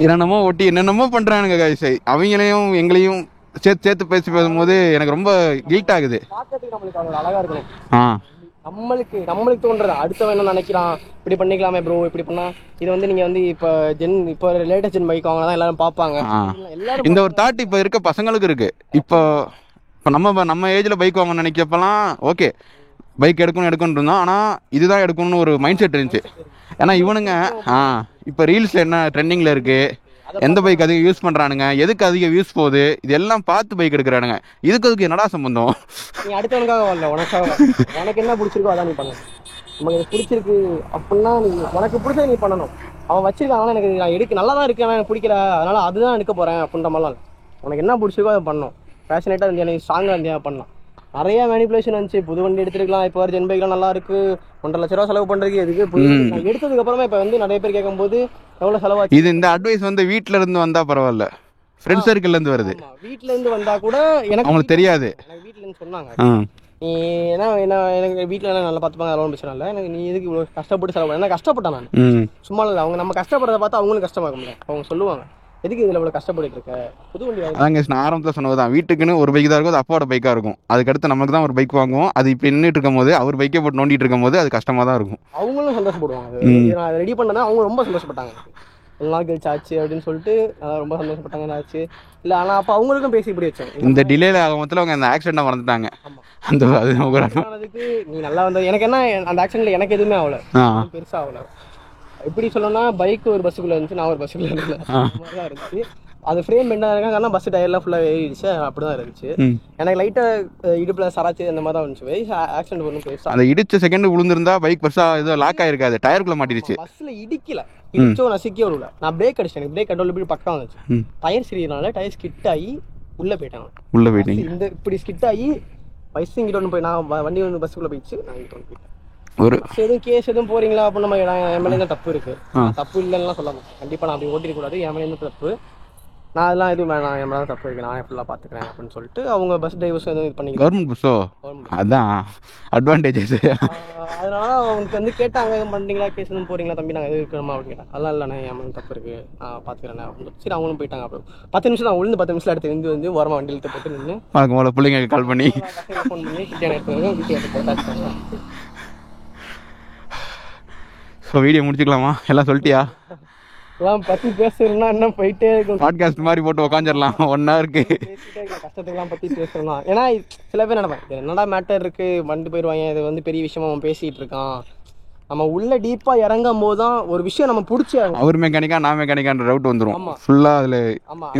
Speaker 2: என்னென்னமோ ஒட்டி என்னென்னமோ பண்ணுறானுங்க கைஸ். அவங்களையும் எங்களையும் சேர்த்து பேசும்போது எனக்கு ரொம்ப கில்ட் ஆகுது.
Speaker 3: அழகா இருக்கணும். நம்மளுக்கு தோன்றது அடுத்தவன் என்ன நினைக்கிறான், இப்படி பண்ணிக்கலாமே ப்ரோ, இப்படி பண்ணா இது வந்து நீங்க வந்து இப்போ லேட்டஸ்ட் ஜென் பைக் வாங்கினா தான் எல்லாரும் பார்ப்பாங்க.
Speaker 2: இந்த ஒரு தாட் இப்போ இருக்க பசங்களுக்கு இருக்கு. இப்போ நம்ம ஏஜ்ல பைக் வாங்கணும்னு நினைக்கப்பெல்லாம் ஓகே பைக் எடுக்கணும் இருந்தோம். ஆனால் இதுதான் எடுக்கணும்னு ஒரு மைண்ட் செட் இருந்துச்சு. ஏன்னா இவனுங்க இப்போ ரீல்ஸில் என்ன ட்ரெண்டிங்கில் இருக்குது, எந்த பைக் அதிகம் யூஸ் பண்ணுறானுங்க, எதுக்கு அதிக வியூஸ் போகுது, இதெல்லாம் பார்த்து பைக் எடுக்கிறானுங்க. அதுக்கு என்னடா சம்பந்தம்?
Speaker 3: நீ அடுத்தவனுக்காக வரல, உனக்கு என்ன பிடிச்சிருக்கோ அதான் நீ பண்ணணும். நமக்கு இது பிடிச்சிருக்கு அப்படின்னா நீ உனக்கு பிடிச்சதை நீ பண்ணணும். அவன் வச்சிருக்காங்க எனக்கு நான் நல்லா தான் இருக்கு, ஆனால் எனக்கு பிடிக்கல அதனால அதுதான் எடுக்க போகிறேன் அப்படின்ற மாதிரிலாம். உனக்கு என்ன பிடிச்சிருக்கோ அதை பண்ணணும். பேஷனேட்டாக இருந்தியா, நீ ஸ்ட்ராங்காக இருந்தியா பண்ணலாம். நிறைய மேனிபுலேஷன் வந்துச்சு. புது வண்டி எடுத்துருக்கலாம். இப்போ வர ஜென் பைக்லாம் நல்லா இருக்கு. 1.5 லட்ச ரூபா செலவு பண்றதுக்கு எதுக்கு எடுத்ததுக்கு அப்புறமா இப்போ வந்து நிறைய பேர் கேட்கும்போது எவ்வளவு செலவாச்சு.
Speaker 2: இது இந்த அட்வைஸ் வந்து வீட்டுல இருந்து வந்தா பரவாயில்ல, ஃப்ரெண்ட் சர்க்கிள்ல இருந்து வருது.
Speaker 3: வீட்டுல இருந்து வந்தா கூட எனக்கு
Speaker 2: அவங்களுக்கு தெரியாது.
Speaker 3: எனக்கு வீட்டுல இருந்து சொன்னாங்க, நீ என்ன எனக்கு வீட்டுல நல்லா பார்த்துப்பாங்க, அதெல்லாம் பிரச்சனை இல்லை. எனக்கு நீ எதுக்கு இவ்வளவு கஷ்டப்பட்டு செலவு பண்ண? கஷ்டப்பட்டேன் நான் சும்மா இல்லை. அவங்க நம்ம கஷ்டப்படுறத பார்த்து அவங்களும் கஷ்டமாக்க முடியாது. அவங்க சொல்லுவாங்க எதுக்கு இதில் இவ்வளோ கஷ்டப்பட்டு இருக்க, புது வண்டி.
Speaker 2: அதாங்க நான் ஆரம்பத்தில் சொன்னதுதான், வீட்டுக்குன்னு ஒரு பைக் தான் இருக்கும், அது அப்பாவோட பைக்காக இருக்கும். அதுக்கடுத்து நமக்கு தான் ஒரு பைக் வாங்குவோம். அது இப்போ நின்றுட்டு இருக்கும் போது அவர் பைக்கை போட்டு நோண்டிட்டு இருக்கும் போது அது கஷ்டமாக தான் இருக்கும்.
Speaker 3: அவங்களும் சந்தோஷப்படுவாங்க. நான் அதை ரெடி பண்ணதான் அவங்க ரொம்ப சந்தோஷப்பட்டாங்க. எல்லா நாள் கழிச்சு ஆச்சு அப்படின்னு சொல்லிட்டு ரொம்ப சந்தோஷப்பட்டாங்க. ஆச்சு இல்லை, ஆனால் அப்போ அவங்களுக்கும் பேசி இப்படி வச்சோம். இந்த
Speaker 2: டிலேல ஆகும்போது அவங்க அந்த ஆக்சிடென்ட்டை மறந்துட்டாங்க. அந்த
Speaker 3: அதுக்கு நீ நல்லா வந்தது. எனக்கு என்ன அந்த ஆக்சிடென்ட்ல எனக்கு எதுவுமே ஆகல, பெருசாக ஆகல. எப்படி சொல்லணும்னா பைக் ஒரு பஸ்ஸுக்குள்ள இருந்துச்சு, நான் ஒரு பஸ்ஸுக்குள்ள இருந்துச்சு. அது ஃப்ரேம் என்ன இருக்காங்க பஸ் டயர்லாம் ஃபுல்லாக ஏறிடுச்சு அப்படிதான் இருந்துச்சு. எனக்கு லைட்டாக இடுப்பில் சராச்சு அந்த மாதிரி தான் வந்துச்சு. ஆக்சிடென்ட் ஒன்றும் போயிடுச்சு.
Speaker 2: அந்த இடிச்ச செகண்ட் விழுந்திருந்தா பைக் பெருசாக ஏதோ லாக் ஆயிருக்காது, டயருக்குள்ள மாட்டிடுச்சு.
Speaker 3: பஸ்ஸில் இடிக்கல, இடிச்சோ நசிக்கோ விடல. நான் பிரேக் அடிச்சேன், எனக்கு பிரேக் கண்ட்ரோல் இப்படி பக்கம் வந்துச்சு. டயர் சிரியனால டயர் ஸ்கிட் ஆகி உள்ளே போயிட்டாங்க.
Speaker 2: உள்ளே போயிட்டீங்க.
Speaker 3: இந்த இப்படி ஸ்கிட் ஆகி பஸ் இங்கிட்ட ஒன்று போய் நான் வண்டி வந்து பஸ்ஸுக்குள்ளே போயிடுச்சு. நான் இங்கிட்ட ஒன்று போயிட்டேன்.
Speaker 2: ஒரு
Speaker 3: எதுவும் கேஸ் எதுவும் போறீங்களா அப்படின்னு நம்ம என் மேலே தான் தப்பு இருக்கு. தப்பு இல்லைன்னா சொல்லலாம். கண்டிப்பாக நான் அப்படி ஓட்டிக்க கூடாது, என் மேலே தப்பு. நான் அதெல்லாம் எதுவும் வேணாம், என் மேலே தப்பு இருக்கு, நான் ஃபுல்லாக பார்த்துக்கிறேன் அப்படின்னு சொல்லிட்டு அவங்க பஸ் டிரைவர்ஸ் எதுவும் இது பண்ணிக்கலாம்.
Speaker 2: கவர்மெண்ட் பஸ்ஸோ, அதான் அட்வான்டேஜஸ்.
Speaker 3: அதனால அவங்களுக்கு வந்து கேட்டாங்க, எதுவும் பண்ணுறீங்களா, கேஸ் எதுவும் போறீங்களா தம்பி, நாங்கள் எதுவும் இருக்கணுமா அப்படின்னு கேட்டாங்க. அதெல்லாம் இல்லைண்ணே, என் மேலே தப்பு இருக்கு, நான் பார்த்துக்கிறேன் அப்படின்னு. சரி அவங்களும் போயிட்டாங்க. அப்புறம் 10 நிமிஷம் தான் விழுந்து 10 நிமிஷம் எடுத்து வந்து ஓரமாக வண்டி இழுத்து போட்டு நின்று
Speaker 2: உங்களை பிள்ளைங்க கால் பண்ணி
Speaker 3: ஃபோன் பண்ணி கிட்டே எடுத்து போட்டாச்சு.
Speaker 2: ஸோ வீடியோ முடிச்சுக்கலாமா? எல்லாம் சொல்லிட்டியா?
Speaker 3: எல்லாம் பற்றி பேசுறதுன்னா என்ன போயிட்டே இருக்கும்.
Speaker 2: பாட்காஸ்ட் மாதிரி போட்டு உட்காந்துடலாம் 1 ஹவருக்கு.
Speaker 3: கஷ்டத்துக்குலாம் பற்றி பேசலாம். ஏன்னா சில பேர் நினைப்பேன் என்னடா மேட்டர் இருக்கு, வண்டு போயிடுவாங்க, இது வந்து பெரிய விஷயமா அவன் பேசிட்டு இருக்கான். நம்ம உள்ள டீப்பா இறங்கும் போது தான் ஒரு விஷயம் நம்ம பிடிச்சி
Speaker 2: அவர் மெக்கானிக்கா நான் மெக்கானிக்கான்ற டவுட் வந்துடும். ஃபுல்லா அதுல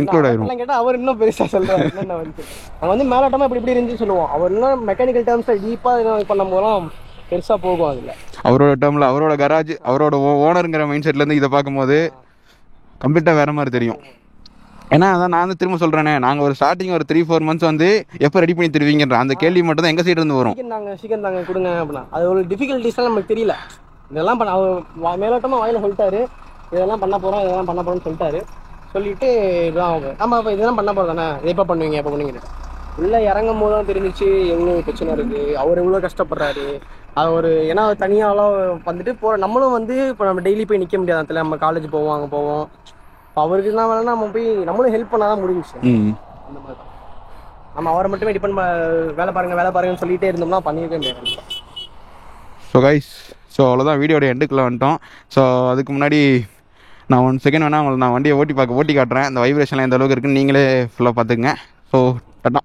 Speaker 2: இன்க்ளூட் ஆயிரும்.
Speaker 3: கேட்டால் அவர் இன்னும் பெருசா சொல்றாரு. என்னென்ன வந்து அவன் வந்து மேலோட்டமா இப்படி இருந்துச்சு சொல்லுவோம். அவர் இன்னும் மெக்கானிக்கல் டேர்ம்ஸ்ல டீப்பா பண்ணும் போதெல்லாம் பெருசா போகும். அதுல
Speaker 2: அவரோட டேர்ம்ல அவரோட கராஜ் அவரோட ஓனருங்கிற மைண்ட் செட்ல இருந்து இதை பார்க்கும்போது கம்ப்ளீட்டா வேற மாதிரி தெரியும். ஏன்னா அதான் நான் வந்து திரும்ப சொல்றேனே, நாங்க ஒரு ஸ்டார்டிங் ஒரு 3-4 மந்த்ஸ் வந்து எப்போ ரெடி பண்ணி தருவீங்கன்ற அந்த கேள்வி மட்டும் தான் எங்க சைடு இருந்து வரும்.
Speaker 3: சீக்கிரம் தாங்க கொடுங்க அப்படின்னா அது ஒரு டிஃபிகல்ட்டிஸ்லாம் நமக்கு தெரியல. இதெல்லாம் பண்ண அவர் மேலோட்டமா வாயில சொல்லிட்டாரு, இதெல்லாம் பண்ண போறோம், இதெல்லாம் பண்ண போறோம்னு சொல்லிட்டாரு. சொல்லிட்டு இதுதான் அவங்க ஆமா இப்போ இதெல்லாம் பண்ண போறோம் தானே, எப்போ பண்ணுவீங்க எப்போ பண்ணுவீங்க. உள்ள இறங்கும் போது தான் தெரிஞ்சிச்சு எவ்வளோ பிரச்சனை இருக்கு, அவர் எவ்வளோ கஷ்டப்படுறாரு. அது ஒரு ஏன்னா தனியாலாம் வந்துட்டு போற நம்மளும் வந்து இப்போ நம்ம டெய்லி போய் நிற்க முடியாது. அதில் நம்ம காலேஜ் போவோம், அங்கே போவோம். அவருக்கு என்ன வேணா நம்ம போய் நம்மளும் ஹெல்ப் பண்ணாதான் முடிஞ்சிச்சு. அந்த மாதிரி தான் நம்ம அவரை மட்டுமே டிபெண்ட் வேலை பாருங்கன்னு சொல்லிட்டே இருந்தோம்னா பண்ணியிருக்க முடியாது.
Speaker 2: ஸோ கைஸ், ஸோ அவ்வளோதான் வீடியோட எண்டுக்குள்ளே வந்துட்டோம். ஸோ அதுக்கு முன்னாடி நான் 1 செகண்ட் வேணால் உங்களுக்கு நான் வண்டியை ஓட்டி காட்டுறேன். அந்த வைப்ரேஷன்லாம் எந்த அளவுக்கு இருக்குன்னு நீங்களே ஃபுல்லாக பார்த்துக்குங்க. ஸோ டாடா.